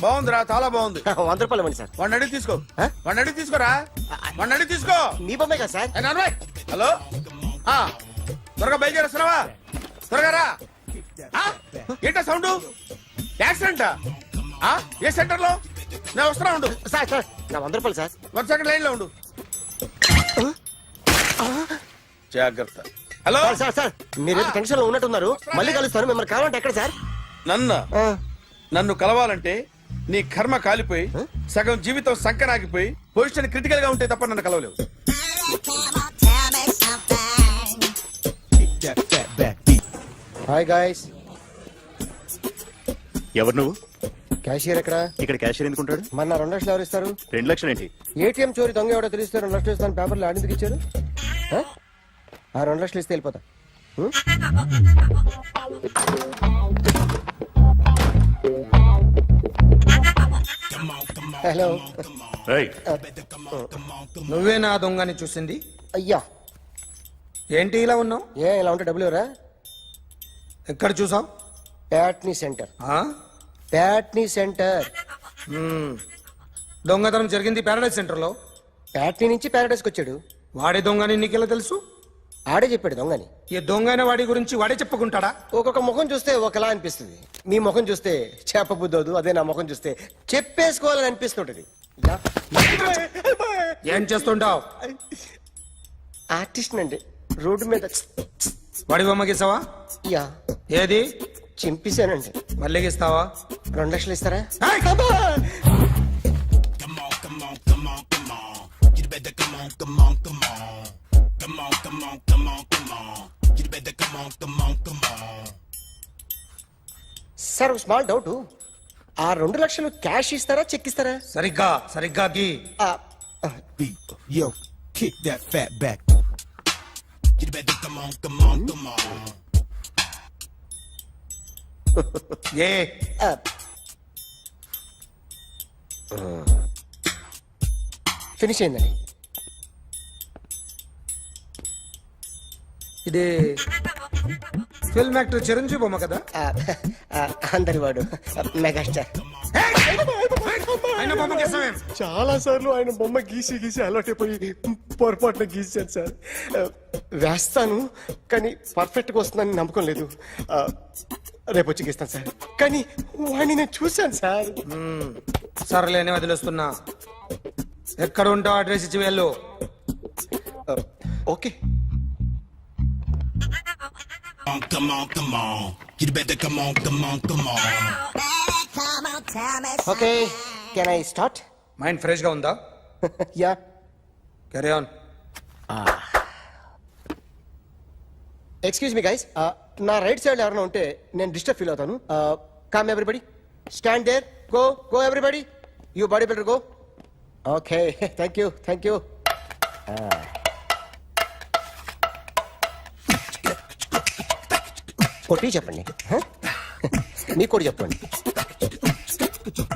బాగుందిరా, చాలా బాగుంది. 100 రూపాయలు ఇవ్వండి సార్. వాడిని అడిగి తీసుకో. వాడిని అడిగి తీసుకోరా. వాడిని అడిగి తీసుకో. మీ బొమ్మే కదా సార్. ఏ నాన్నబాయ్, హలో, త్వరగా బయలుదేరేస్తున్నావా? త్వరగా రా. ఏంటా సౌండ్? యాక్సిడెంటా? ఏ సెంటర్ లో? నేను వస్తున్నా ఉండు. సార్ సార్ నా 100 రూపాయలు సార్. 1 సెకండ్ లైన్ లో ఉండు. జాగ్రత్త. హలో సార్ సార్ సార్ మీరు టెన్షన్ లో ఉన్నట్టున్నారు. మళ్ళీ కలుస్తాను. మిమ్మల్ని కావాలంటే ఎక్కడ సార్? నన్ను కలవాలంటే నీ కర్మ కాలిపోయి సగం జీవితం సంకనాగిపోయి పొజిషన్ క్రిటికల్ గా ఉంటే తప్ప నన్ను కలవలేవు. Hi guys. ఎవరు నువ్వు? క్యాషియర్ ఎక్కడ? ఇక్కడ క్యాషియర్ ఎందుకుంటాడు? మన 2 లక్షలు ఎవరు ఇస్తారు? 2 లక్షలు ఏంటి? ఏటీఎం చోరీ దొంగ ఎవడో తెలిస్తే 2 లక్షలు ఇస్తాను పేపర్లు ఆడిందుకు ఇచ్చారు. ఆ 2 లక్షలు ఇస్తే వెళ్ళిపోతా. హలో. నువ్వే నా దొంగని చూసింది? అయ్యా ఏంటి ఇలా ఉన్నావు? ఇలా ఉంటే డబ్బులు ఎవరా? ఎక్కడ చూసావు? ప్యాట్నీ సెంటర్. ప్యాట్నీ సెంటర్. దొంగతనం జరిగింది ప్యారడైజ్ సెంటర్ లో. ప్యాట్నీ నుంచి ప్యారడైజ్కి వచ్చాడు. వాడే దొంగని నీకెలా తెలుసు? ఆడే చెప్పాడు దొంగని. ఈ దొంగైన వాడి గురించి వాడే చెప్పుకుంటాడా? ఒక్కొక్క ముఖం చూస్తే ఒకలా అనిపిస్తుంది. మీ ముఖం చూస్తే చెప్పబుద్దోదు. అదే నా ముఖం చూస్తే చెప్పేసుకోవాలని అనిపిస్తుంటది. ఏం చేస్తుంటావు? ఆర్టిస్ట్ అండి. రోడ్డు మీద వాడి బొమ్మ గీసావా? యా. ఏది? చింపేశానండి. మళ్ళీ గీస్తావా? 2 లక్షలు ఇస్తారా? Sir small doubt. ఆ 2 లక్షలు క్యాష్ ఇస్తారా చెక్ ఇస్తారా? సరిగ్గా గీ. Yo, kick that fat back. You better come on. A finish అయిందండి. ఇది ఫిల్మ్ యాక్టర్ చిరంజీవి బొమ్మ కదా? అందరి వాడు మెగాస్టార్. ఆయన బొమ్మ గీసావేం? చాలా సార్లు ఆయన బొమ్మ గీసి అలవాటైపోయి పొరపాటున గీసాను సార్. వేస్తాను కానీ పర్ఫెక్ట్గా వస్తుందని నమ్మకం లేదు. రేపు వచ్చి గీస్తాను సార్. కానీ వాడిని నేను చూశాను సార్. సర్లేని వదిలేస్తున్నా. ఎక్కడ ఉంటావు అడ్రస్ ఇచ్చి వెళ్ళు. Okay. Come on. You better come on. Okay can I start? Mind fresh గా ఉందా? Yeah. Carry on. Excuse me guys. నా రైట్ సైడ్ ఎవరైనా ఉంటే నేను డిస్టర్బ్ ఫీల్ అవుతాను. Come everybody, stand there. Go everybody. You body builder go. Okay thank you. కొట్టి చెప్పండి. మీకు కూడా చెప్పండి.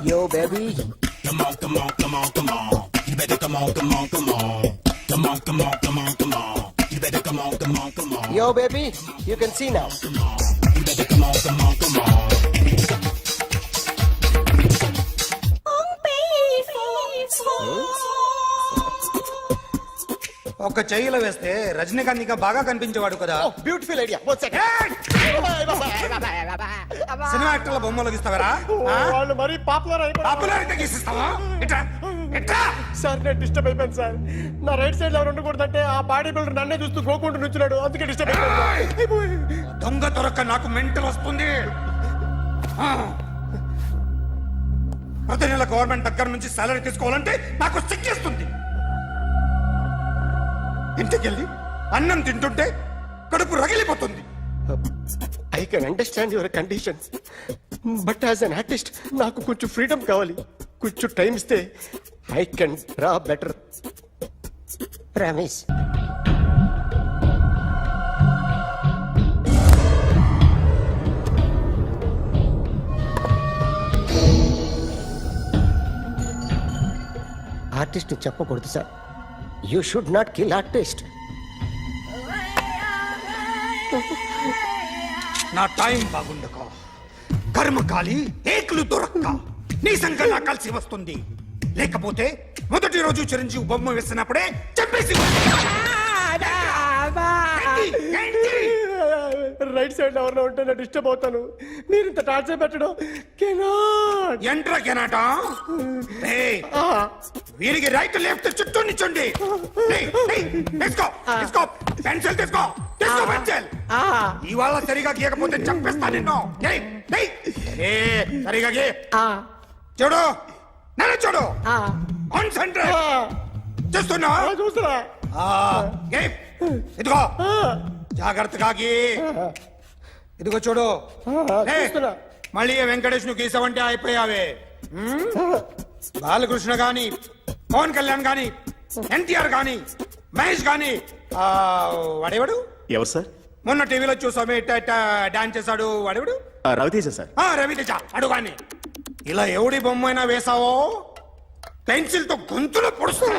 Yo baby. Come on. You better come on. Come on. You better come on. Yo baby, you can see now. You better come on. ఒక చెయ్యిలో వేస్తే రజనీకాంత్ ఇంకా బాగా కనిపించేవాడు కదా. Beautiful idea. సినిమా యాక్టర్ల బొమ్మలు గీస్తావరా? వాళ్ళు మరీ పాపులారిటీ గీసిస్తావా? సార్ నేను డిస్టర్బ్ అయిపోయాను సార్. నా రైట్ సైడ్ ఎవరు ఉండకూడదంటే ఆ బాడీ బిల్డర్ నన్నే చూస్తూ గోకుంటూ నుంచున్నాడు. అందుకే డిస్టర్బ్ అయిపోయాను. దొంగ దొరక్క నాకు మెంటల్ వస్తుంది. ప్రతి నెల గవర్నమెంట్ దగ్గర నుంచి సాలరీ తీసుకోవాలంటే నాకు సిగ్గేస్తుంది. ఇంటికెళ్ళి అన్నం తింటుంటే కడుపు రగిలిపోతుంది. I can understand your conditions but as an artist నాకు కొంచెం ఫ్రీడమ్ కావాలి. కొంచెం టైం ఇస్తే I can draw better. Promise. Artist చెప్పకూడదు sir. You should not kill artist. నా టైం బాగుండక కర్మకాలి ఏకులు దొరక్క నీ సంఖ్య నాకు కలిసి వస్తుంది. లేకపోతే మొదటి రోజు చిరంజీవి బొమ్మ వేసినప్పుడే చెప్పేసి రైట్ సైడ్ ఎవరిలో ఉంటే నేను డిస్టర్బ్ అవుతాను. మీరు ఇంత టార్చర్ పెట్టడం కెనాట్. ఎంట్రా కెనాట. వీరికి రైట్ లెఫ్ట్ చుట్టూ నిచ్చండి. తీసుకో తీసుకో పెన్సిల్ తీసుకో తీసుకో పెన్సిల్. ఇవాళ సరిగా గీయకపోతే చంపేస్తా నిన్ను. సరిగా గీ. చూడు నన్ను చూడు. కాన్సంట్రేట్ చూస్తున్నా చూస్తున్నా. ఇదిగో జాగ్రత్తగా గీ. ఇదిగో చూడు. చూస్తున్నా. మళ్ళీ వెంకటేష్ ను గీసావంటే అయిపోయావే. బాలకృష్ణ గాని పవన్ కళ్యాణ్ గాని ఎన్టీఆర్ గాని మహేష్ గాని వాడేవాడు ఎవరు సార్? మొన్న టీవీలో చూసామే డాన్స్ చేశాడు వాడేవాడు? రవితేజ సార్. రవితేజ అడుగాని. ఇలా ఎవడి బొమ్మైనా వేసావో పెన్సిల్ తో గొంతులో పొడుస్తా.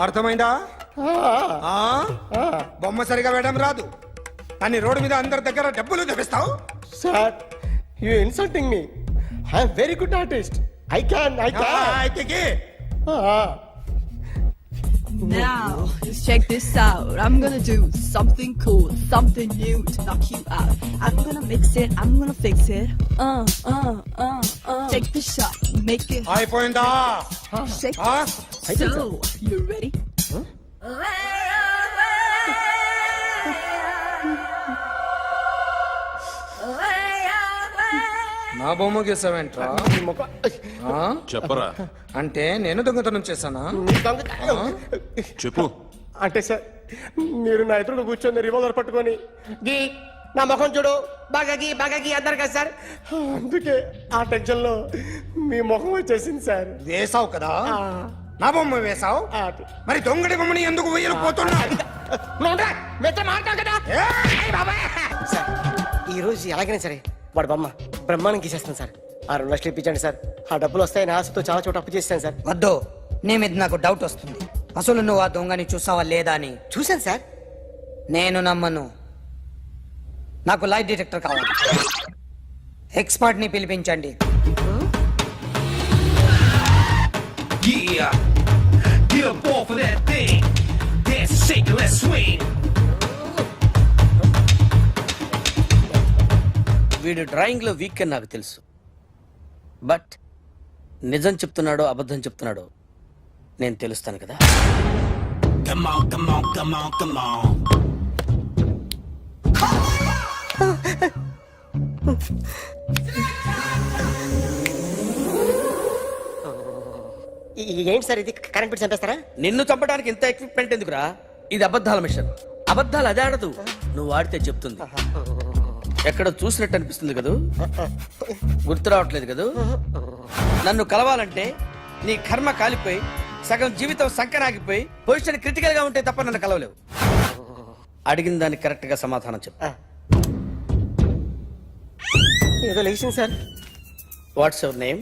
అర్థమైందా? బొమ్మ సరిగా వేయడం రాదు కానీ రోడ్డు మీద అందరి దగ్గర డబ్బులు తెప్పిస్తావు. Sir you insulting me. I'm very good artist. I can అయితే Now, just check this out. I'm gonna do something cool, something new to knock you out. I'm gonna mix it, I'm gonna fix it. Take the shot, make it అయిపోయిందా? shake. So, you ready? నా బొమ్మ గీసావేంట్రా? చెప్పరా. అంటే నేను దొంగతనం చేశానా? చెప్పు. అంటే సార్ మీరు నా ఎదురుగా కూర్చొని రివాల్వర్ పట్టుకొని గీ నా ముఖం చూడు బాగా గీ అన్నారు కదా సార్. అందుకే ఆ టెన్షన్ లో మీ ముఖం వచ్చేసింది సార్. వేసావు కదా, నా బొమ్మ వేసావు. మరి దొంగడి బొమ్మని ఎందుకు వేయలేకపోతున్నా? సార్ ఈ రోజు ఎలాగైనా సరే వాడు బొమ్మ బ్రహ్మాండం గీసేస్తాను సార్. 6 లక్షలు ఇప్పించండి సార్. ఆ డబ్బులు వస్తాయని ఆశతో చాలా చోట అప్పు చేస్తాను సార్. వద్దు, నీ మీద నాకు డౌట్ వస్తుంది. అసలు నువ్వు ఆ దొంగని చూసావా లేదా అని. చూశాను సార్. నేను నమ్మను. నాకు లైట్ డిటెక్టర్ కావాలి. ఎక్స్పర్ట్ ని పిలిపించండి. Yeah, get up off of that thing. Dance and shake and let's swing. వీడు డ్రాయింగ్ లో వీక్ అని నాకు తెలుసు. బట్ నిజం చెప్తున్నాడో అబద్ధం చెప్తున్నాడో నేను తెలుస్తాను కదా. Come on, come on, come on, come on. ఏంటి సార్ ఇది కరెంట్ బిల్ చంపేస్తారా? నిన్ను చంపడానికి ఇంత ఎక్విప్మెంట్ ఎందుకురా? ఇది అబద్ధాల మిషన్. అబద్ధాలు అదే ఆడదు, నువ్వు ఆడితే చెప్తుంది. ఎక్కడ చూసినట్టు అనిపిస్తుంది కదూ, గుర్తు రావట్లేదు కదూ. నన్ను కలవాలంటే నీ కర్మ కాలిపోయి సగం జీవితం సంకనాగిపోయి పొజిషన్ క్రిటికల్ గా ఉంటే తప్ప నన్ను కలవలేవు. అడిగిన దానికి కరెక్ట్ గా సమాధానం చెప్పు. ఏదో లేచింది sir. What's your name?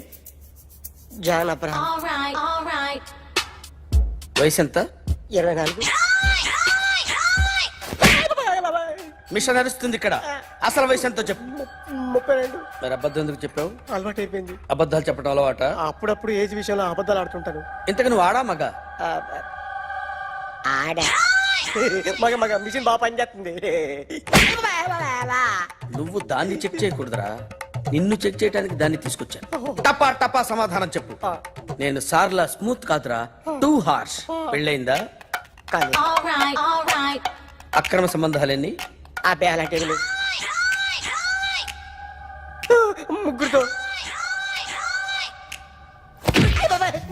John Abraham. వయసు ఎంత? 24. మిషన్ నడుస్తుంది ఇక్కడ. అసలు వయసు ఎంతో చెప్పు. 32. మరి అబద్ధం ఎందుకు చెప్పావు? అలవాటు అయిపోయింది. అబద్ధాలు చెప్పడం అలవాట? అప్పుడప్పుడు ఏజ్ విషయంలో అబద్ధాలు ఆడుతుంటాను. ఇంతకు నువ్వు ఆడా మగ? ఆడా మగ మిషన్ బాగా పనిచేస్తుంది. నువ్వు దాన్ని చెక్ చేయకూడదురా, నిన్ను చెక్ చేయడానికి దాన్ని తీసుకొచ్చాను. టపా టపా సమాధానం చెప్పు. నేను సార్లా స్మూత్ కాదురా, టూ హార్ష్. పెళ్ళైందా? కానీ అక్రమ సంబంధాలన్నీ? అబ్బే అలాంటి ముగ్గురుతో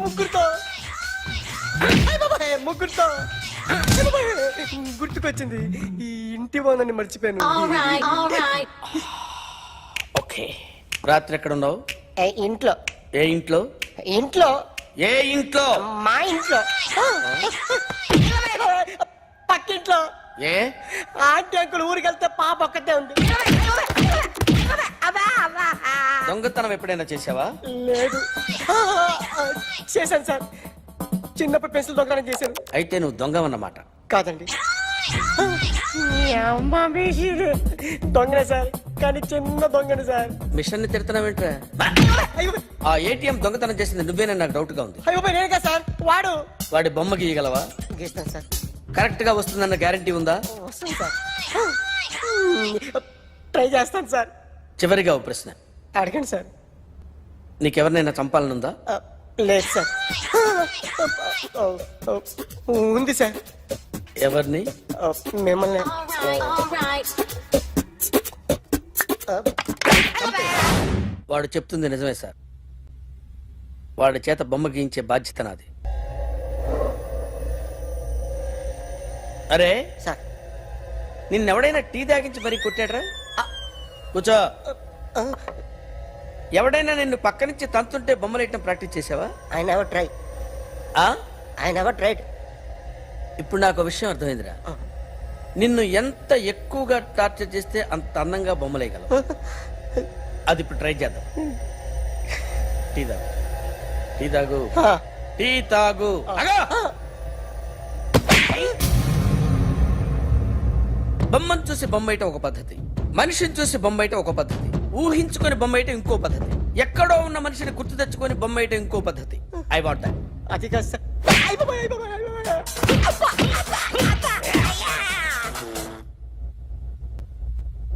ముగ్గురుతో గుర్తుకొచ్చింది. ఈ ఇంటి బాగుందని మర్చిపోయాను. ఓకే. రాత్రి ఎక్కడ ఉన్నావు? ఇంట్లో. ఏ ఇంట్లో? ఇంట్లో. ఏ ఇంట్లో? మా ఇంట్లో. పక్కింట్లో. ఏ ఆంటీ అంకుల్ ఊరికి వెళ్తే పాప ఒక్కతే ఉంది. దొంగతనం ఎప్పుడైనా చేసావా? లేదు. చేశాను సార్. చిన్నప్పుడు పెన్సిల్ దొంగతనం చేశాను. అయితే నువ్వు దొంగవన్నమాట. కాదండి, దొంగనే సార్. కానీ చిన్న దొంగని సార్. మిషన్ ని తిడుతున్నావేంట్రా అయ్యో ఆ ఏటీఎం దొంగతనం చేసింది నువ్వేనని నాకు డౌట్ గా ఉంది. అయ్యో నేను కదా సార్, వాడు. వాడి బొమ్మ గీయగలవా? గీస్తాను సార్. కరెక్ట్ గా వస్తుందన్న గ్యారంటీ ఉందా? వస్తాను సార్. ట్రై చేస్తాను సార్. చివరిగా ఓ ప్రశ్న, అడగండి సార్. నీకెవరినైనా చంపాలనుందా? లేదు సార్. ఉంది సార్. ఎవరిని? మిమ్మల్ని. వాడు చెప్తుంది నిజమే సార్. వాడి చేత బొమ్మ గీయించే బాధ్యత నాది. అరే సార్ నిన్నెవడైనా టీ తాగించి మరీ కొట్టాడ్రా? కూర్చో. ఎవడైనా నిన్ను పక్క నుంచి తంతుంటే బొమ్మలేయటం ప్రాక్టీస్ చేసావా? I never try. I never tried. ఇప్పుడు నాకు విషయం అర్థమైందిరా. నిన్ను ఎంత ఎక్కువగా టార్చర్ చేస్తే అంత అందంగా బొమ్మలేయగలవు. అది ఇప్పుడు ట్రై చేద్దాం. టీ తాగు, టీ తాగు, టీ తాగు. అగో! బొమ్మను చూసి బొమ్మేయటం ఒక పద్ధతి, మనిషిని చూసి బొమ్మేయటం ఒక పద్ధతి, ఊహించుకొని బొమ్మేయటం ఇంకో పద్ధతి, ఎక్కడో ఉన్న మనిషిని గుర్తు తెచ్చుకొని బొమ్మేయటం ఇంకో పద్ధతి. I want that. అది కాదు సార్.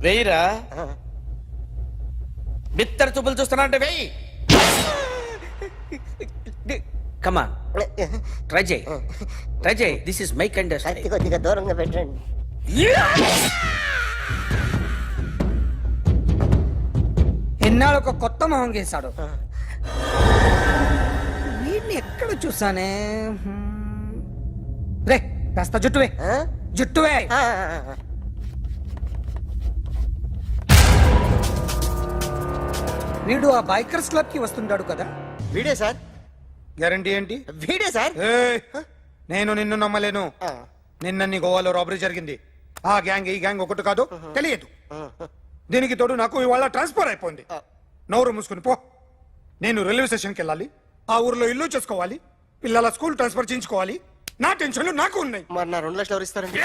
వెయ్యిరా. బిత్తర చూపులు చూస్తున్నా అంటే వెయ్యి. కమాన్ ట్రై చేయి, ట్రై చేయి. This is my kind. కొద్దిగా దూరంగా పెట్టండి. ఎన్నాళ్ళు ఒక కొత్త మొహం గీశాడు. వీడిని ఎక్కడ చూసానే? రే కాస్త జుట్టువే, జుట్టువే. వీడు ఆ బైకర్స్ క్లబ్ కి వస్తుంటాడు కదా? వీడే సార్. గ్యారంటీ ఏంటి? వీడే సార్. నేను నిన్ను నమ్మలేను. నిన్న నీ గోవాలో రాబరీ జరిగింది. ఆ గ్యాంగ్ ఈ గ్యాంగ్ ఒకటి కాదు, తెలియదు. దీనికి తోడు నాకు ఇవాళ ట్రాన్స్ఫర్ అయిపోయింది. నోరు మూసుకుని పో. నేను రైల్వే స్టేషన్కి వెళ్ళాలి, ఆ ఊర్లో ఇల్లు చేసుకోవాలి, పిల్లల స్కూల్ ట్రాన్స్ఫర్ చేయించుకోవాలి. నా టెన్షన్లు నాకు ఉన్నాయి. మరి నా 2 లక్షలు ఎవరు ఇస్తారండి?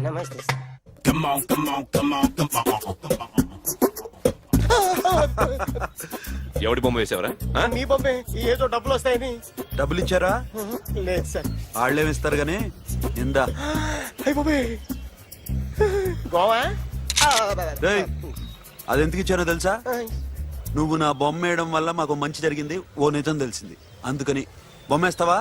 నమస్తే sir. Come on, come on, come on, come on, come on. ఎవడి బొమ్మ వేసావరా? మీ బొమ్మే. ఏదో డబ్బులు వస్తాయని. డబ్బులు ఇచ్చారా? లేదు సార్. వాళ్ళేమి ఇస్తారు గానీ ఇందా. అయ్య బాబే గోవా. రేయ్, అది ఎందుకు ఇచ్చానో తెలుసా? నువ్వు నా బొమ్మ వేయడం వల్ల మాకు మంచి జరిగింది, ఓ నిజం తెలిసింది. అందుకని బొమ్మ వేస్తావా?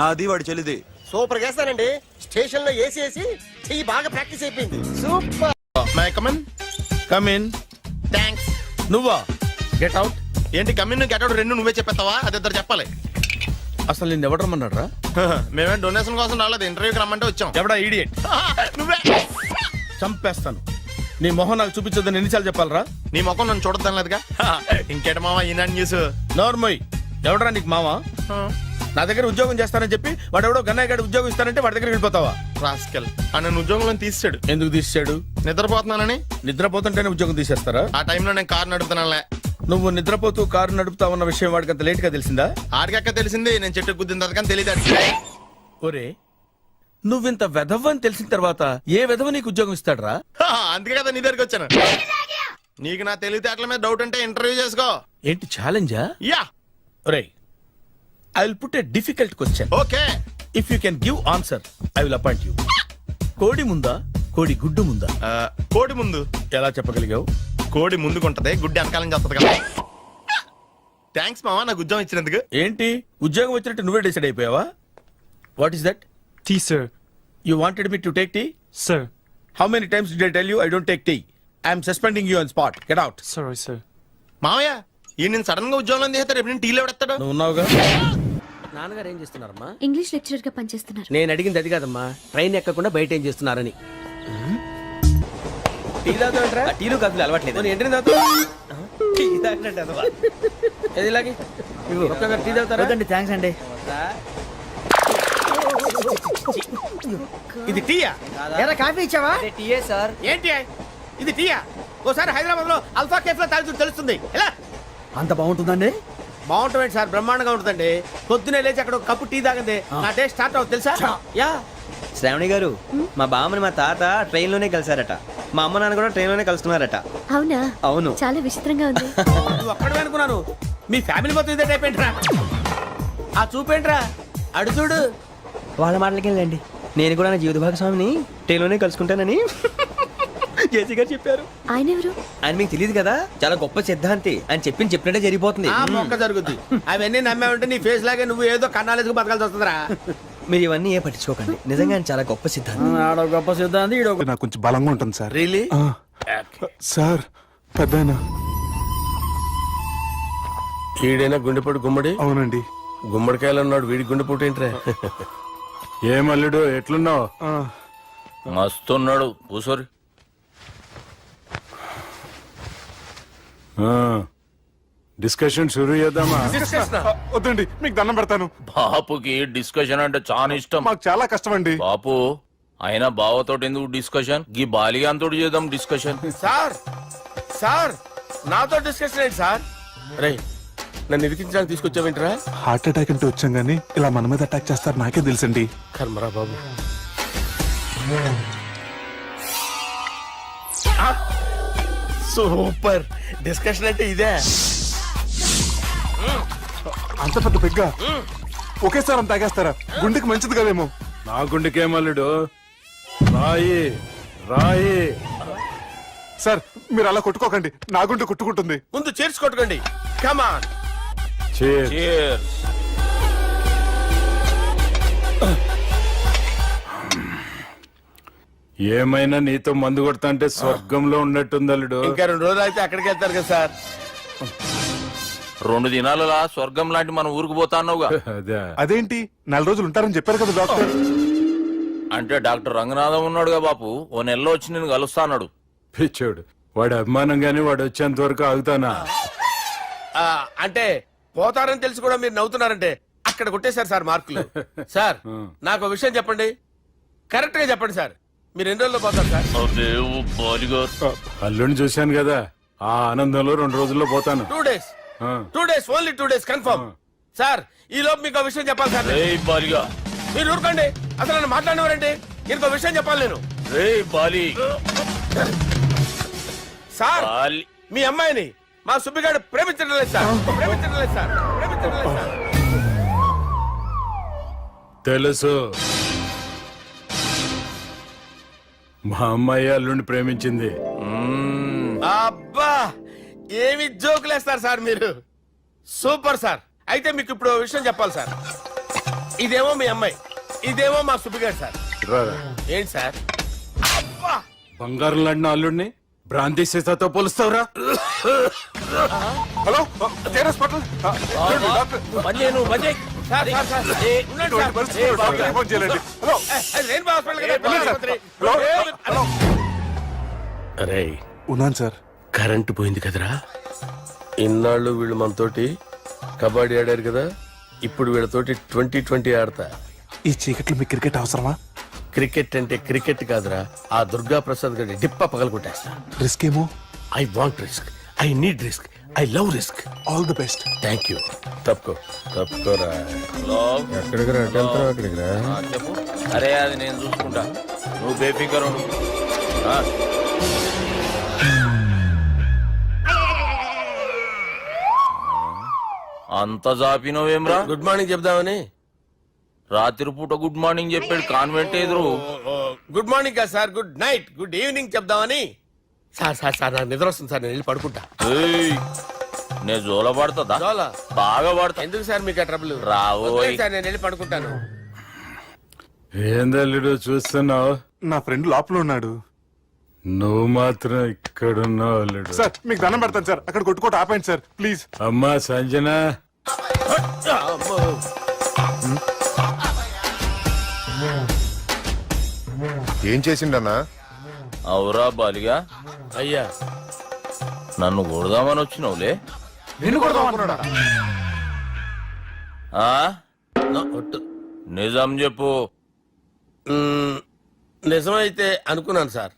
నాది వాడి చెల్లిది. సూపర్ చేస్తానండి. స్టేషన్ లో ఏసీ వేసి చెయ్యి బాగా ప్రాక్టీస్ అయిపోయింది. Super. My come on. Come in. Thanks. నువ్వా? Get out. ఏంటి కమ్యూన్ గెటౌట్ రెండు నువ్వే చెప్పేస్తావా? అది ఇద్దరు చెప్పాలి. అసలు నిన్ను ఎవడు రమ్మన్నాడు రా? మేమే డొనేషన్ కోసం రాలేదు, ఇంటర్వ్యూకి రమ్మంటే వచ్చాం. ఎవడా ఈడియట్? నువ్వే. చంపేస్తాను. నీ మొహం నాకు చూపించొద్దని ఎన్నిసార్లు చెప్పాలరా? నీ ముఖం నన్ను చూడద్దాం లేదుగా. ఇంకేట మామ ఈనాడు న్యూస్. నోర్మోయ్. ఎవడరా నీకు మావా? నా దగ్గర ఉద్యోగం చేస్తానని చెప్పి వాడు ఎవడో గన్నయ్య గారి ఉద్యోగం ఇస్తానంటే వాడి దగ్గర వెళ్ళిపోతావా? రాస్కెల్. నన్ను ఉద్యోగంలో తీసాడు. ఎందుకు తీసాడు? నిద్రపోతున్నానని. నిద్రపోతుంటేనే ఉద్యోగం తీసేస్తారా? ఆ టైంలో నేను కారు నడుపుతున్నానులే. నువ్వు నిద్రపోతూ కారు నడుపుతావన్న విషయం వాడికి అంత లేట్ గా తెలిసిందా? ఆడికక్క తెలిసింది, నేను చెట్టు గుద్దిన తర్వాత కానీ తెలియదు. ఒరే, నువ్వింత వెధవ్ అని తెలిసిన తర్వాత ఏ వెధవ నీకు ఉద్యోగం ఇస్తాడరా? అందుకే కదా నీ దగ్గరికి వచ్చాను. నీకు నా తెలివితేటల మీద డౌట్ అంటే ఇంటర్వ్యూ చేసుకో. ఏంటి ఛాలెంజా? యా. ఒరే, I will put a difficult question. Okay. If you can give answer I will appoint you. కోడి ముందా, కోడి గుడ్డు ముందా? కోడి ముందు. ఎలా చెప్పగలిగావు? కోడి ముందుకుంటది, గుడ్డి వెనకాలం చేస్తుంది కదా. థ్యాంక్స్ మామా నాకు ఉద్యోగం ఇచ్చినందుకు. ఏంటి ఉద్యోగం వచ్చినట్టు నువ్వే డిసైడ్ అయిపోయావా? What is that? Tea, sir. You wanted me to take tea? Sir. How many times did I tell you I don't take tea? I am suspending you on spot. Get out. Sorry, sir. మామయ్య ఈ నేను sudden గా ఉద్యోగంలో తీస్తాడు. రేపు నేను టీలో పెడతాడు. నువ్వు ఉన్నావుగా. నాన్నగారు ఏం చేస్తున్నారమ్మా? ఇంగ్లీష్ లెక్చరర్ గా పనిచేస్తున్నారు. నేను అడిగింది అది కాదమ్మా, ట్రైన్ ఎక్కకుండా బయట ఏం చేస్తున్నారని. టీ తాగుతాంట్రా? టీలు కాఫీలు అలవాట్లేదు. ఏంటి తాగుతావు? టీ తాగినట్టు అదవా. ఏది ఇలాగే ఒక్కగా టీ తాగుతారా? థ్యాంక్స్ అండి. ఇది టీయా? కాఫీ ఇచ్చావా? టీయే సార్. ఏంటి ఇది టీయా? ఓసారి హైదరాబాద్ లో అల్ఫా కేఫ్ లో తాగుతూ తెలుస్తుంది. ఎలా అంత బాగుంటుందండి? బాగుంటుంది సార్, బ్రహ్మాండంగా ఉంటుందండి. పొద్దునే లేచి అక్కడ ఒక కప్పు టీ తాగింది నా డే స్టార్ట్ అవుతుంది తెలుసా? యా శ్రావణి గారు మా బామ్మని మా తాత ట్రైన్ లోనే కలిసారట. మా అమ్మ నాన్న కూడా ట్రైన్ లోనే కలుస్తున్నారట. అవునా? అవును. చాలా విచిత్రంగా ఉంది. నువ్వు ఒక్కడే అనుకున్నాను, మీ ఫ్యామిలీ మొత్తం ఇదే టైప్ ఏంట్రా? ఆ చూపేంట్రా, అడు చూడు. వాళ్ళ మాటలకి వెళ్ళండి. నేను కూడా నా జీవిత భాగస్వామిని ట్రైన్ లోనే కలుసుకుంటానని జేసీ గారు చెప్పారు. ఆయన ఎవరు? ఆయన మీకు తెలియదు కదా, చాలా గొప్ప సిద్ధాంతి అని చెప్పినట్టే జరిగిపోతుంది. ఆ మొక్క జరుగుద్ది. అవన్నీ నమ్మే ఉంటే నీ ఫేస్ లాగే నువ్వు ఏదో కన్నాలేసుకు బతకాల్సి వస్తుందిరా. మీరు ఇవన్నీ ఏ పట్టించుకోకండి. నిజంగా ఆయన చాలా గొప్ప సిద్ధాంతి. ఆడ గొప్ప సిద్ధాంతి, ఈడో నాకు కొంచెం బలంగా ఉంటుంది సార్. రియలీ? సార్ పెద్దయినా. ఈడైనా గుండెపోటు గుమ్మడి? అవునండి. గుమ్మడికాయలు ఉన్నాడు, వీడి గుండెపోటు ఏంట్రా? ఏమల్లుడు ఎట్లున్నావు? మస్తున్నాడు కూసోరి. డిస్కషన్ షురూ చేద్దామా? వద్దండి, మీకు దండం పెడతాను. బాపుకి డిస్కషన్ అంటే చాలా ఇష్టం. మాకు చాలా కష్టం అండి. బాపు అయినా బావతోటి ఎందుకు డిస్కషన్? గీ బాలిగాంతోటి చేద్దాం డిస్కషన్. సార్ సార్ నాతో డిస్కషన్ ఏంటి సార్? రే నన్ను ఇరికించడానికి తీసుకొచ్చావేంట్రా? హార్ట్ అటాక్ అంటే వచ్చాం గానీ ఇలా మన మీద అటాక్ చేస్తారు నాకే తెలుసండి. కర్మరా బాబు. సూపర్ డిస్కషన్ అంటే ఇదే. అంత పెద్ద పెగ్గా ఒకేసారి అంత తాగేస్తారా? గుండెకి మంచిది కదేమో. నా గుండెకేమల్లుడు రాయి రాయి. సార్ మీరు అలా కొట్టుకోకండి, నా గుండె కొట్టుకుంటుంది. ముందు చేర్చుకొట్టుకోండి. కమాన్. Cheers. ఏమైనా నీతో మందు కొడతా అంటే స్వర్గంలో ఉన్నట్టుంది అల్లుడు. ఇంకా 2 రోజులు అయితే అక్కడికి వెళ్తారు కదా సార్. 2 దినాలలా స్వర్గం లాంటి మన ఊరికి పోతాన్నావుగా. అదేంటి 4 రోజులు ఉంటారని చెప్పారు కదా డాక్టర్. అంటే డాక్టర్ రంగనాథం ఉన్నాడుగా బాపు, ఓ నెలలో వచ్చి నేను కలుస్తాన్నాడు. పిచ్చోడు, వాడి అభిమానంగానే వాడు వచ్చేంత వరకు ఆగుతానా? అంటే పోతారని తెలిసి కూడా మీరు నవ్వుతున్నారంటే అక్కడ కొట్టేశారు సార్ మార్కులు. సార్ నాకు విషయం చెప్పండి, కరెక్ట్ గా చెప్పండి సార్. మీరు ఎన్ని రోజుల్లో పోతారు సార్? అల్లుడిని చూశాను కదా, ఆ ఆనందంలో 2 రోజుల్లో పోతాను. 2 days. 2 days, only 2 days confirm. Sir ఈ లోపు మీకు విషయం చెప్పాలి సార్. మీరు ఊరుకోండి, అసలు నన్ను మాట్లాడినవారండి. ఇంకో విషయం చెప్పాలి నేను. సార్ మీ అమ్మాయిని మా సుబ్బిగాడు ప్రేమించడం లేదు సార్. ప్రేమించడం లేదు సార్. ప్రేమించడం లేదు సార్. తెలుసు, మా అమ్మాయి అల్లుడిని ప్రేమించింది. అబ్బా ఏమి జోకులేస్తారు సార్ మీరు. Super sir. అయితే మీకు ఇప్పుడు ఓ విషయం చెప్పాలి సార్. ఇదేమో మీ అమ్మాయి, ఇదేమో మా సుబ్బిగాడు సార్. రారా. ఏంటి సార్? అబ్బా బంగారం లాంటి అల్లుడిని బ్రాంతి సీతాతో పోలుస్తావురా? Hello hospital. Sir sir sir ఉండండి సార్. రెయిన్బో హాస్పిటల్ కదా. అరే ఉన్నాను సార్. కరెంటు పోయింది కదరా. ఇన్నాళ్ళు వీళ్ళు మనతోటి కబడ్డీ ఆడారు కదా, ఇప్పుడు వీళ్ళతోటి 2020 ఆడతా. ఈ చీకట్లో మీకు క్రికెట్ అవసరమా? క్రికెట్ అంటే క్రికెట్ కాదురా, ఆ దుర్గా ప్రసాద్ గారి డిప్ప పగల కొట్టేస్తా. రిస్క్ ఏమో. I want risk, I need risk, I love risk. All the best. Thank you. తప్పుకోరా. ఎక్కడికి రా? అక్కడికి రా. చెప్పు. అరే అది నేను చూసుకుంటా, నువ్వు బేఫికర్ ఉండు. అంత జాపినవేమ్రా? గుడ్ మార్నింగ్ చెప్దామని. రాత్రి పూట గుడ్ మార్నింగ్ చెప్పాడు కాన్వెంట్ ఎదురు. గుడ్ మార్నింగ్ కదా sir, good night, good evening చెప్దామని. సార్ సార్ సార్ నాకు నిద్ర వస్తుంది సార్, నేను వెళ్ళి పడుకుంటా. నేను జోల పడుతుందా? జోలా? బాగా పడతా. ఎందుకు సార్ మీకు ఆ ట్రబుల్? రావోయ్ సార్ నేను వెళ్ళి పడుకుంటాను. ఏందల్లుడు చూస్తున్నావు? నా ఫ్రెండ్ లోపల ఉన్నాడు, నువ్వు మాత్రం ఇక్కడున్నావు అల్లుడు. సార్ మీకు దండం పెడతాను సార్, అక్కడ కొట్టుకోట ఆపండి సార్ ప్లీజ్. అమ్మా సంజన. ఏం చేసిండన్నా? అవురా బాలిగా, అయ్యా నన్ను కొడదామని వచ్చినావులే. నిన్ను కొడదామన్నాడా? నిజం చెప్పు. నిజమైతే అనుకున్నాను సార్.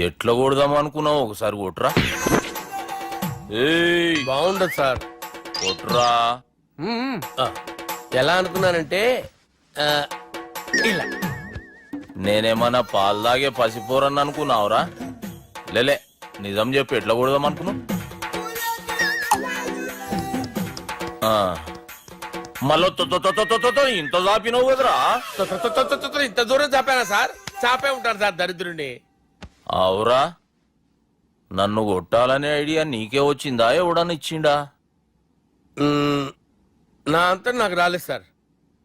ఎట్లా కొడదాం అనుకున్నావు? ఒకసారి కొట్రా. బాగుండదు సార్. కొట్రా. ఎలా అనుకున్నానంటే ఇలా నేనేమన్నా పాలు తాగే పసిపోరని అనుకున్నావురా? లేలే, నిజం చెప్పి ఎట్లా కూడదాం అనుకున్నావు? మళ్ళీ ఇంత చాపినవు కదరా? ఇంత దూరం చాపానా సార్? చాపే ఉంటాను సార్ దరిద్రుడిని. అవురా, నన్ను కొట్టాలనే ఐడియా నీకే వచ్చిందా? ఎవడన్నా ఇచ్చిండా? నా అంతా నాకు రాలేదు సార్.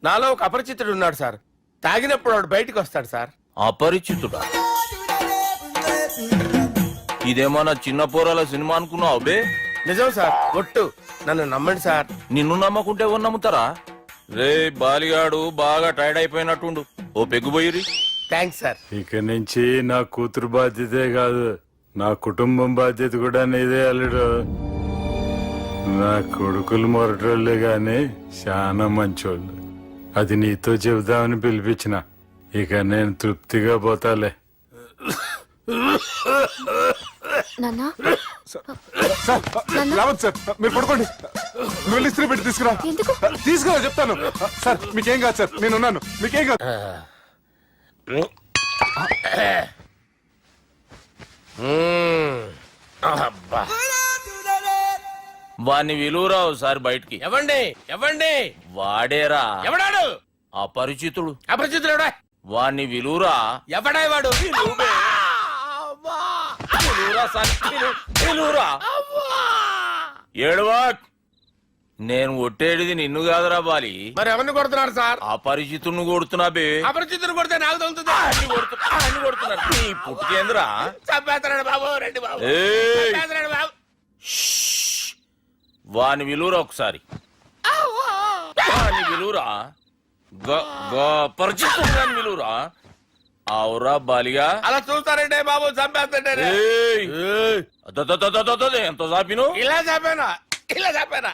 నాలో ఒక అపరిచితుడు ఉన్నాడు సార్. తాగినప్పుడు వాడు బయటికి వస్తాడు సార్. అపరిచితుడా? ఇదేమన్నా చిన్న పోరాల సినిమా అనుకున్నావు బే? నిజం సార్, ఒట్టు, నన్ను నమ్మండి సార్. నిన్ను నమ్మకుంటే ఎవరు నమ్ముతారా? రే బాలిగాడు బాగా టైర్డ్ అయిపోయినట్టుండు, ఓ పెగ్గుబోయిరి. Thanks sir. ఇక నుంచి నా కూతురు బాధ్యతే కాదు, నా కుటుంబం బాధ్యత కూడా నీదే అల్లుడు. నా కొడుకులు మొరటోళ్ళే గాని చాలా మంచోళ్ళు. అది నీతో చెబుదామని పిలిపించిన. ఇక నేను తృప్తిగా పోతాలే. రావద్దు సార్, మీరు పడుకోండి. నువ్వు ఇస్త్రీ పెట్టి తీసుకురా. తీసుకురా చెప్తాను. సార్ మీకేం కాదు సార్, నేనున్నాను, మీకేం కాదు. అబ్బా, వాణ్ణి విలువరావు సార్ బయటికి. ఎవండి ఎవండి? వాడేరా ఎవడాడు? అపరిచితుడు. అపరిచితుడు ఎవడా? వాణ్ణి విలువరా. ఎవడా వాడు? ఏడవా, నేను కొట్టేడిది నిన్ను కాదురా బాలి. మరి ఎవరిని కొడుతున్నారు సార్? అపరిచితుడిని కొడుతున్నా బే. అపరిచితుడు కొడితే నాకు తగులుతుంది. అన్ని కొడుతున్నారు. నీ పుట్టుకేంద్రా? చంపేస్తున్నాడు బాబు, రండి బాబు. ఏయ్! చంపేస్తున్నాడు బాబు. వాని విలువరా ఒకసారి. వాని విలువరా. పరిచితుడు విలువరా. అవురా బాలిగా. అలా చూస్తారంటే బాబు, చంపేస్తాడే. ఎంత చాపిను? ఇలా చంపానా? ఇలా చంపానా?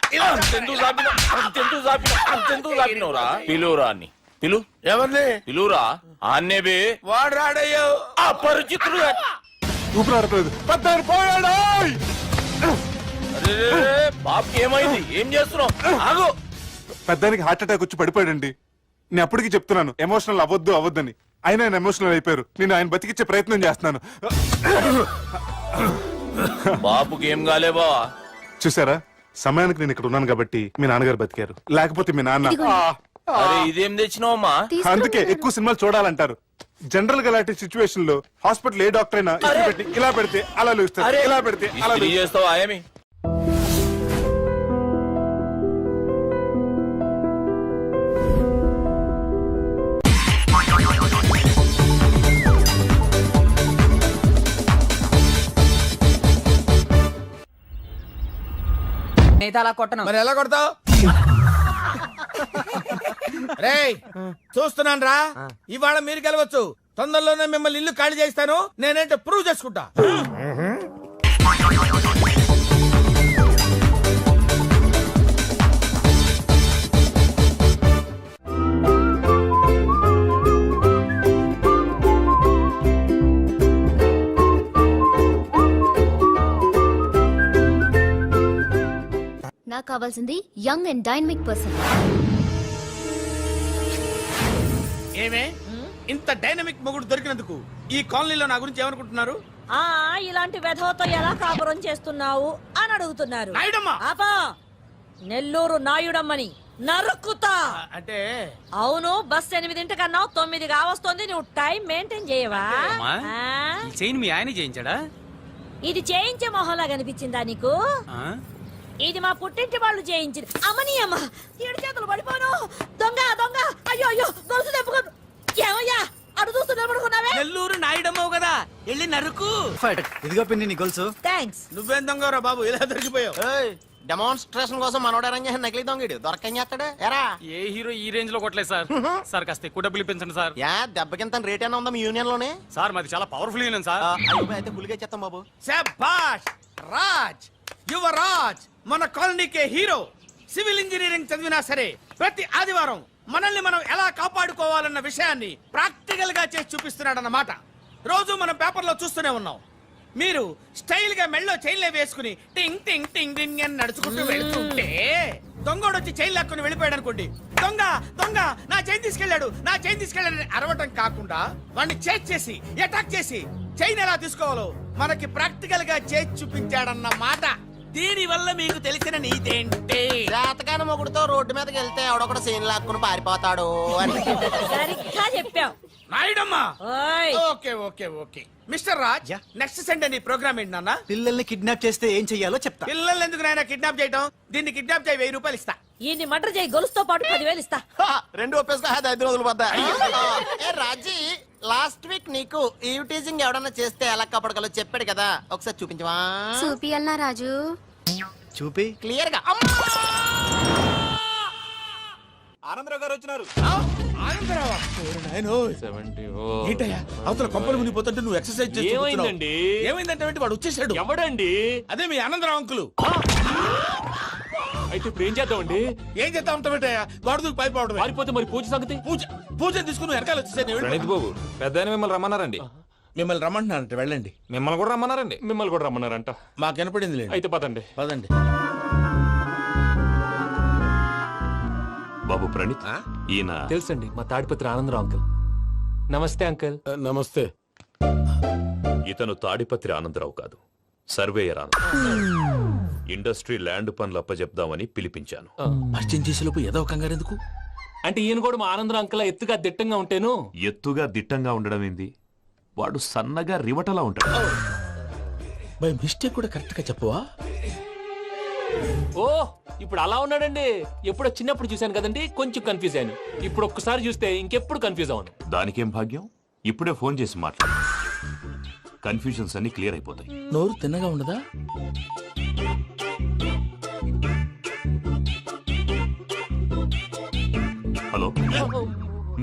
అంతెందుకు చాపినవురా? పిలువురా అన్ని. పిలు. ఎవరిని పిలువురా. అన్నే బే. వాడు రాడయ్యో. అపరిచితుడు. ఊపిరాడట్లేదు. పెద్దాయన పోయాడు. బాబుకి ఏమైంది? ఏం చేస్తున్నావు? ఆగు. పెద్దానికి హార్ట్ అటాక్ వచ్చి పడిపోయాడండి. నేను అప్పటికి చెప్తున్నాను ఎమోషనల్ అవ్వద్దని. ఆయన ఎమోషనల్ అయిపోయారు. నేను ఆయన బతికిచ్చే ప్రయత్నం చేస్తున్నాను. బాబుకి ఏం కాలే బావా? చూసారా, సమయానికి నేను ఇక్కడ ఉన్నాను కాబట్టి మీ నాన్నగారు బతికారు. లేకపోతే మీ నాన్న. అరే ఇదేం తెచ్చినావమ్మా? అందుకే ఎక్కువ సినిమాలు చూడాలంటారు. జనరల్ గా అలాంటి సిచ్యువేషన్ లో హాస్పిటల్ ఏ డాక్టర్ అయినా ఇస్త్రీ పెట్టి ఇలా పెడితే అలా లూస్తారు, ఇలా పెడితే అలా చేస్తావా ఏమి? అలా కొట్టను. మరి ఎలా కొడతావు? రేయ్, చూస్తున్నాను రా. ఇవాళ మీరు గెలవచ్చు. తొందరలోనే మిమ్మల్ని ఇల్లు ఖాళీ చేస్తాను. నేనేంటే ప్రూవ్ చేసుకుంటా. నాకు కావాల్సింది యంగ్ అండ్ డైనమిక్ పర్సన్. ఏమే ఇంత డైనమిక్ మొగుడు దొరికినందుకు ఈ కాలనీలో నా గురించి ఏమనుకుంటున్నారు? ఇలాంటి వెధవతో ఎలా కాపురం చేస్తున్నావు అని అడుగుతున్నారు. నాయుడమ్మ. ఆపా, నెల్లూరు నాయుడమ్మని నరుక్కుతా. అంటే అవును, బస్ 8:00 9 కావస్తుంది. నువ్వు టైం మెయింటైన్ చేయవా? చైన్ మీ ఆయన చేయించాడా? ఇది చేయించే మొహంలా కనిపించిందా నీకు? ఇది మా పుట్టింటి వాళ్ళు చేయించింది. అమ్మని అమ్మ, 7 చేతులు పడిపోను. దొంగ దొంగ, అయ్యో అయ్యో, గొలుసు తెప్పుకో. ఏమయ్యా అడు చూస్తూ నిలబడుకున్నావే? నెల్లూరు నాయుడమ్మవు కదా, వెళ్ళి నరుకు. ఇదిగో పిన్ని నీ గొలుసు. థ్యాంక్స్. నువ్వేం దొంగరా బాబు, ఇలా దొరికిపోయావు? డెమాన్స్ట్రేషన్ కోసం మనోడు అరేంజ్ చేసిన నకిలీ దొంగడు దొరకని చేస్తాడు. ఎరా ఏ హీరో ఈ రేంజ్ లో కొట్టలేదు సార్. సార్ కాస్త ఎక్కువ డబ్బులు ఇప్పించండి సార్. యా దెబ్బకింత రేట్ అయినా ఉందా మీ యూనియన్ లోనే? సార్ మాది చాలా పవర్ఫుల్ యూనియన్ సార్. అయితే గులిగా చేస్తాం బాబు. శభాష్ రాజ్, యువరాజ్, మన కాలనీకే హీరో. సివిల్ ఇంజనీరింగ్ చదివినా సరే ప్రతి ఆదివారం మనల్ని మనం ఎలా కాపాడుకోవాలన్న విషయాన్ని ప్రాక్టికల్ గా చేసి చూపిస్తున్నాడన్నమాట. రోజు మనం పేపర్లో చూస్తూనే ఉన్నాం. మీరు స్టైల్ గా మెళ్ళో చైన్లే వేసుకుని టింగ్ టింగ్ టింగ్ టింగ్ అని నడుచుకుంటూ వెళ్తుంటే దొంగోడు వచ్చి చైన్ లాక్కుని వెళ్ళిపోయాడు అనుకోండి, దొంగ దొంగ నా చైన్ తీసుకెళ్ళాడు నా చైన్ తీసుకెళ్ళాడు అరవటం కాకుండా వాడిని చేజ్ చేసి అటాక్ చేసి చైన్ ఎలా తీసుకోవాలో మనకి ప్రాక్టికల్ గా చేసి చూపించాడన్న మాట. దీని వల్ల మీకు తెలిసిన నీతేంటి? జాతకాన మొగుడుతో రోడ్డు మీదకి వెళ్తే ఎవడొకడు సీన్ లాక్కుని పారిపోతాడు అని. సరిగ్గా చెప్పావు నాయుడమ్మా. ఓయ్ okay okay okay mister Raj, next Sunday నీ ప్రోగ్రామ్ ఏంటి నాన్న? పిల్లల్ని కిడ్నాప్ చేస్తే ఏం చెయ్యాలో చెప్తా. పిల్లల్ని ఎందుకు నాయన కిడ్నాప్ చేయటం? దీన్ని కిడ్నాప్ చేయి 1000 రూపాయలు ఇస్తా. ఈయన్ని మటర్ చేయి గొలుసుతో పాటు 10,000 ఇస్తా. రెండు ఒప్పేసుకో 5 రోజులు పడ్డా. రాజీ, లాస్ట్ వీక్ నీకు ఈవ్ టీజింగ్ ఎవడన్నా చేస్తే ఎలా కాపాడగలో చెప్పాడు కదా, ఒకసారి చూపించవా? చూపియల్నా రాజు? చూపి క్లియర్ గా. ఆనందరావు గారు వచ్చినారు. ఆనందరావా? ఏంటయ్యా అవతల కొంపలు మునిగిపోతుంటే నువ్వు ఎక్సర్సైజ్ చేస్తూ ఏమైందండి? ఏమైందంటే వాడు వచ్చేసాడు. ఎవడండి? అదే మీ ఆనందరావు అంకులు. అయితే ఇప్పుడు ఏం చేద్దామండి? ఏం చేస్తా ఉంటావేటయ్యా? వాడు పైపోవడం. పారిపోతే మరి పూజ సంగతి? పూజ తీసుకుని వెనకాల వచ్చేసాను. ప్రణీత్ బాబు, పెద్ద మిమ్మల్ని రమ్మన్నారండి. మిమ్మల్ని రమ్మంటున్నారంట, వెళ్ళండి. మిమ్మల్ని కూడా రమ్మన్నారండి. మిమ్మల్ని కూడా రమ్మన్నారంట. మాకు వినపడింది. అయితే పదండి. పదండి. బాబు ప్రణీత్, ఈయన తెలుసండి, మా తాడిపత్రి ఆనందరావు అంకుల్. నమస్తే అంకుల్. నమస్తే. ఇతను తాడిపత్రి ఆనందరావు కాదు, సర్వేయర్ ఆనందరావు. ఇండస్ట్రీ ల్యాండ్ పనులు అప్పచెప్దామని పిలిపించాను. పరిచయం చేసేలోపు ఏదో కంగారు ఎందుకు? అంటే ఈయన కూడా మా ఆనందరావు అంకుల్ ఎత్తుగా దిట్టంగా ఉంటేను. ఎత్తుగా దిట్టంగా ఉండడం ఏంది, వాడు సన్నగా రివటలా ఉంటాడు. బై మిస్టేక్ కూడా కరెక్ట్ గా చెప్పవా? ఓ, ఇప్పుడు అలా ఉన్నాడండి. ఎప్పుడో చిన్నప్పుడు చూశాను కదండి, కొంచెం కన్ఫ్యూజ్ అయ్యాను. ఇప్పుడు ఒక్కసారి చూస్తే ఇంకెప్పుడు కన్ఫ్యూజ్ అవ్వను. దానికేం భాగ్యం, ఇప్పుడే ఫోన్ చేసి మాట్లాడు. కన్ఫ్యూజన్స్ అన్ని క్లియర్ అయిపోతాయి. నోరు తిన్నగా ఉండదా? హలో,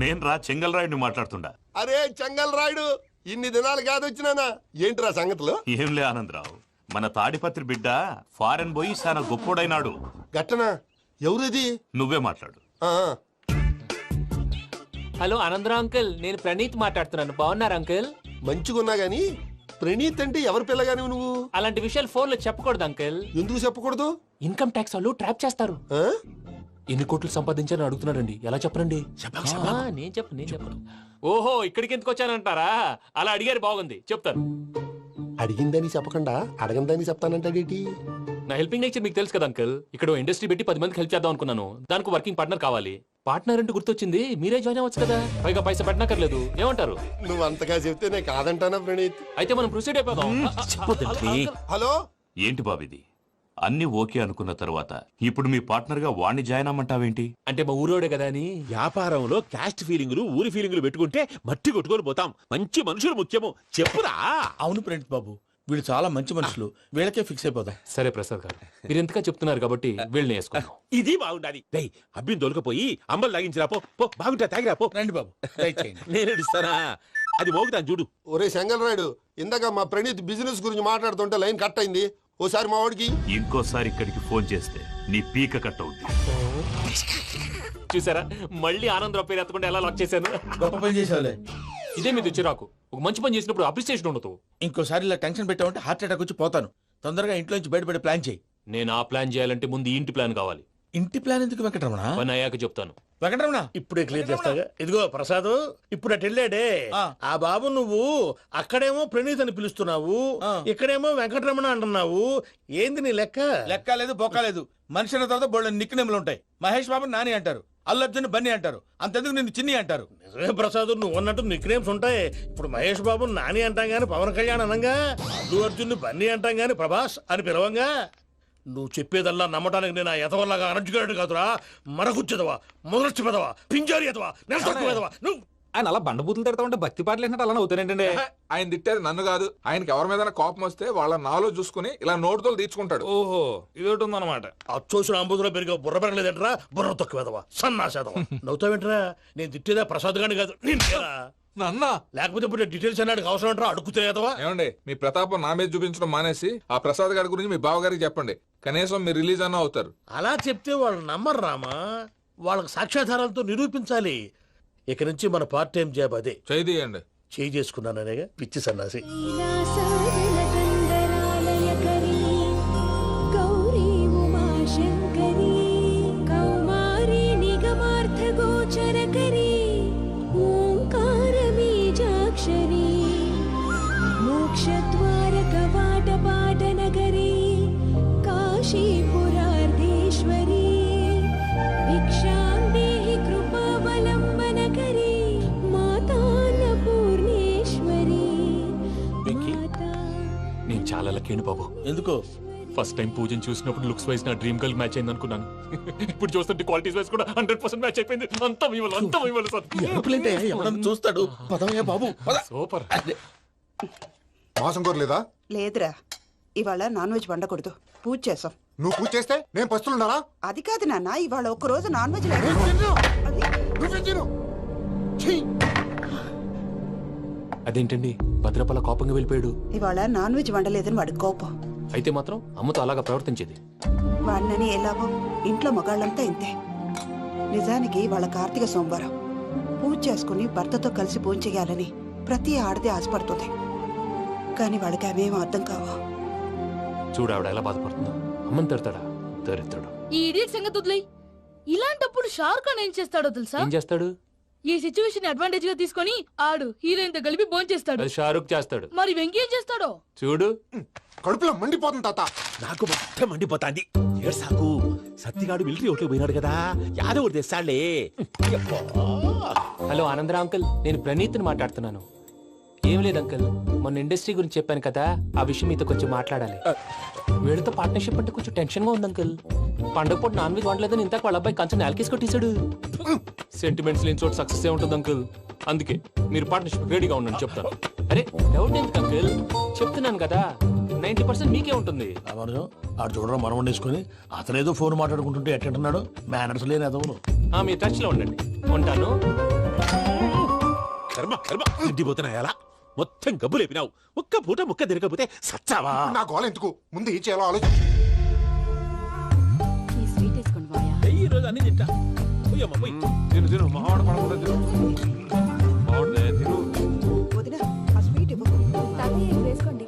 నేను రా చెంగల్ రాయుడిని మాట్లాడుతుండా. అరే చెంగల్ రాయుడు, ఇన్ని దినాలు కాదు వచ్చినానా? ఏంట్రా సంగతులు? ఏంలే ఆనందరావు, మన తాడిపత్రి బిడ్డ ఫారెన్ పోయి చాలా గొప్పోడైనాడు. గట్టనా? ఎవరిది? నువ్వే మాట్లాడు. హలో ఆనందరావు అంకుల్, నేను ప్రణీత్ మాట్లాడుతున్నాను. బాగున్నారు అంకుల్? మంచిగున్నా గాని ప్రణీత్ అంటే ఎవరి పిల్లగాని నువ్వు? అలాంటి విషయాలు ఫోన్ లో చెప్పకూడదు అంకుల్. ఎందుకు చెప్పకూడదు? ఇన్కమ్ ట్యాక్స్ వాళ్ళు ట్రాప్ చేస్తారు. ఎన్ని కోట్లు సంపాదించాలని అడుగుతున్నారండి, ఎలా చెప్పరండి? నేను చెప్పను. ఓహో, ఇక్కడికి ఎందుకు వచ్చానంటారా? అలా అడిగారు, బాగుంది, చెప్తాను. అడిగిందని చెప్పకుండా అడగందని చెప్తానంటాడేటి? నా హెల్పింగ్ నేచర్ మీకు తెలుసు కదా అంకుల్. ఇక్కడ ఇండస్ట్రీ పెట్టి 10 మందికి హెల్ప్ చేద్దాం అనుకున్నాను. దానికి వర్కింగ్ పార్ట్నర్ కావాలి. పార్ట్నర్ అంటే గుర్తొచ్చింది, మీరే జాయిన్ అవ్వచ్చు కదా, పైగా పైసా పెట్టనక్కర్లేదు. ఏమంటారు? నువ్వు అంతగా చెప్తే నేను కాదంటానా ప్రణీత్? అయితే మనం ప్రొసీడ్ అయిపోదాం. హలో, ఏంటి బాబిది? అన్ని ఓకే అనుకున్న తర్వాత ఇప్పుడు మీ పార్ట్నర్ గా వాణ్ణి జాయిన్ అమ్మంటావేంటి? అంటే మా ఊరోడే కదా అని. వ్యాపారంలో క్యాస్ట్ ఫీలింగులు ఊరి ఫీలింగులు పెట్టుకుంటే మట్టి కొట్టుకొని పోతాం. మంచి మనుషులు ముఖ్యము. చెప్పురా. అవును ప్రణీత్ బాబు, వీళ్ళు చాలా మంచి మనుషులు, వీళ్ళకే ఫిక్స్ అయిపోతాం. సరే ప్రసాద్ గారు, మీరు ఎంతగా చెప్తున్నారు కాబట్టి వీళ్ళని వేసుకుందాం. ఇది బాగుండాలి. అబ్బిని దొలకపోయి అంబలు తాగించిరా పో. బాగుంటా తాగిరా పో. రండి బాబు, నేను ఇస్తానా? అది మోగుతాను చూడు. ఒరే చెంగల్ రాయుడు, ఇందాక మా ప్రణీత్ బిజినెస్ గురించి మాట్లాడుతుంటే లైన్ కట్ అయింది. ఓసారి మా వాడికి ఇంకోసారి ఇక్కడికి ఫోన్ చేస్తే నీ పీక కట్ అవుతుంది. చూసారా, మళ్ళీ ఆనందరావు పేరు ఎత్తకుండా ఎలా లాక్ చేశాను. గొప్ప పని చేసేవాళ్ళే. ఇదే మీద చిరాకు. ఒక మంచి పని చేసినప్పుడు అప్రిసియేషన్ ఉండదు. ఇంకోసారి ఇలా టెన్షన్ పెట్టామంటే హార్ట్ అటాక్ వచ్చి పోతాను. తొందరగా ఇంట్లో నుంచి బయటపడే ప్లాన్ చేయి. నేను ఆ ప్లాన్ చేయాలంటే ముందు ఈ ఇంటి ప్లాన్ కావాలి. ఇంటి ప్లాన్ ఎందుకు వెంకటరమణ? పని అయ్యాక చెప్తాను. వెంకటరమణ ఇప్పుడే క్లియర్ చేస్తాగా. ఇదిగో ప్రసాద్, ఇప్పుడు అటు వెళ్ళాడే ఆ బాబు, నువ్వు అక్కడేమో ప్రణీత్ అని పిలుస్తున్నావు, ఇక్కడేమో వెంకటరమణ అంటున్నావు. ఏంది నీ లెక్క? లెక్క లేదు, బొక్క లేదు. మనిషి అన్న తర్వాత బోళ్ళ నిక్నెములు ఉంటాయి. మహేష్ బాబు నాని అంటారు, అల్లు అర్జున్ బన్నీ అంటారు, అంతెందుకు నిన్ను చిన్ని అంటారు. నిజమే ప్రసాద్, నువ్వు అన్నట్టు నిక్ నేమ్స్ ఉంటాయి. ఇప్పుడు మహేష్ బాబు నాని అంటాం గాని పవన్ కళ్యాణ్ అనంగా, అల్లు అర్జున్ బన్నీ అంటాం గాని ప్రభాస్ అని పిలవంగా. నువ్వు చెప్పేదల్లా నమ్మటానికి నేను ఎతవల్లాగా అనర్జుకేటెడ్ కాదురా. మరగుచ్చదవా, మొదలచ్చి పెదవా, పింజారి ఎదవా, నెలసొక్కుదవా నువ్వు. ఆయన అలా బండబూతులు తిడతా ఉంటే భక్తి పాటలు ఏంటంటే అలా అవుతానంటే. ఆయన తిట్టేది నన్ను కాదు, ఆయనకి ఎవరి మీద కోపం వస్తే వాళ్ళ నాలో చూసుకుని ఇలా నోటుతో తీర్చుకుంటాడు. ఓహో, ఇదొకటి ఉందన్నమాట. అచ్చోసిన అంబుధులో పెరిగే బుర్ర పెరగలేదంటరా, బుర్ర తొక్కువేదవా, సన్నాసేదవా. నవ్వుతావేంట్రా? నేను తిట్టేదా ప్రసాద్ గాని కాదు, నిన్నేరా. నన్న లేకపోతే ఇప్పుడు డీటెయిల్స్ అన్నాడు అవసరం అంటారా? అడుగుతాయేదవా. ఏమండి, మీ ప్రతాపం నా మీద చూపించడం మానేసి ఆ ప్రసాద్ గారి గురించి మీ బావగారికి చెప్పండి. కనీసం మీరు రిలీజ్ అన్న అవుతారు. అలా చెప్తే వాళ్ళు నమ్మరు రామా. వాళ్ళకి సాక్ష్యాధారాలతో నిరూపించాలి. ఇక నుంచి మన పార్ట్ టైం జాబ్ అదే. చేయండి. చేయి చేసుకున్నాననేగా పిచ్చి సన్నాసి. నేను చాలా లక్కీ బాబు. ఎందుకు? ఫస్ట్ టైం పూజను చూసినప్పుడు లుక్స్ వైజ్ నా డ్రీమ్ గర్ల్ మ్యాచ్ అయింది అనుకున్నాను. ఇప్పుడు చూస్తుంటే క్వాలిటీస్ వైజ్ కూడా 100% మ్యాచ్ అయిపోయింది. అంతా ఇవ్వాలి సార్. ఎప్పుడంటే ఎవడన్నా చూస్తాడు. పదవయ్యా బాబు పద. సూపర్. మాసం కోరలేదా? లేదురా, ఇవాళ నాన్ వెజ్ వండకూడదు, పూజ చేసాం. నువ్వు పూజ చేస్తే నేను పస్తులున్నానా? అది కాదు నాన్న, ఇవాళ ఒక్కరోజు నాన్ వెజ్ లేదు. నువ్వే తిను. అదేంటండి భద్రపల కోపంగా వెళ్ళిపోయాడు? ఇవాళ నాన్ వెజ్ వండలేదని వాడి కోపం. అయితే మాత్రం అమ్మతో అలాగా ప్రవర్తించేది. వాడినని ఎలాగో ఇంట్లో మగాళ్ళంతా ఇంతే. నిజానికి వాళ్ళ కార్తీక సోమవారం పూజ చేసుకుని భర్తతో కలిసి పూజ చేయాలని ప్రతి ఆడది ఆశపడుతుంది. కానీ వాడికి అవేమో అర్థం కావు. చూడు ఆవిడ ఎలా బాధపడుతుందో. అమ్మని తిడతాడా? దరిద్రుడు. ఈ ఇడియట్ సంగతి వదిలేయ్. ఇలాంటప్పుడు షారుఖ్ ఖాన్ ఏం చేస్తాడో తెలుసా? ఏం చేస్తాడు? ఈ సిచ్యువేషన్ అడ్వాంటేజ్ గా తీసుకొని ఆడు హీరోయిన్ తో కలిపి బోన్ చేస్తాడు. అది షారుఖ్ చేస్తాడు. మరి వెంకీ ఏం చేస్తాడో చూడు. కడుపులో మండిపోతుంది తాత. నాకు మొత్తం మండిపోతాంది. ఏడు సాకు సత్తిగాడు మిలిటరీ ఓట్లు పోయినాడు కదా, యాదవ్ ఒకటి తెస్తాడులే. హలో ఆనందరా అంకుల్, నేను ప్రణీత్ని మాట్లాడుతున్నాను. ఏం లేదు అంకుల్, మొన్న ఇండస్ట్రీ గురించి చెప్పాను కదా, ఆ విషయం మీతో కొంచెం మాట్లాడాలి. వీళ్ళతో పార్ట్నర్షిప్ అంటే కొంచెం టెన్షన్ గా ఉంది అంకుల్. పండగ పూట నాన్ వెజ్ వండలేదని ఇంతకు వాళ్ళ అబ్బాయి కంచెం నేలకేసి కొట్టేశాడు. సెంటిమెంట్స్ లేని చోట సక్సెస్ ఏ ఉంటుంది అంకుల్. అందుకే మీరు పార్ట్నర్షిప్ రెడీగా ఉండండి చెప్తాను. అరే డౌట్ ఎందుకు అంకుల్, చెప్తున్నాను కదా 90% మీకే ఉంటుంది. ఆడు చూడడం మనం వండేసుకొని అతనేదో ఫోన్ మాట్లాడుకుంటుంటే ఎట్టంటున్నాడు. మేనర్స్ లేని అదవును. మీ టచ్ లో ఉండండి. ఉంటాను. కర్మ కర్మ తిండిపోతున్నాయలా మొత్తం గబ్బు లేపినావు. ఒక్క పూట ముక్క తిరగకపోతే సచ్చావా? నా గోల ఎందుకు, ముందు ఈ చేయాలో ఆలోచించు. ఈ రోజు అన్ని తింటా. తిను మావాడు పడకుండా తిను. వదినా, ఆ స్వీట్ ఇవ్వు. వేసుకోండి.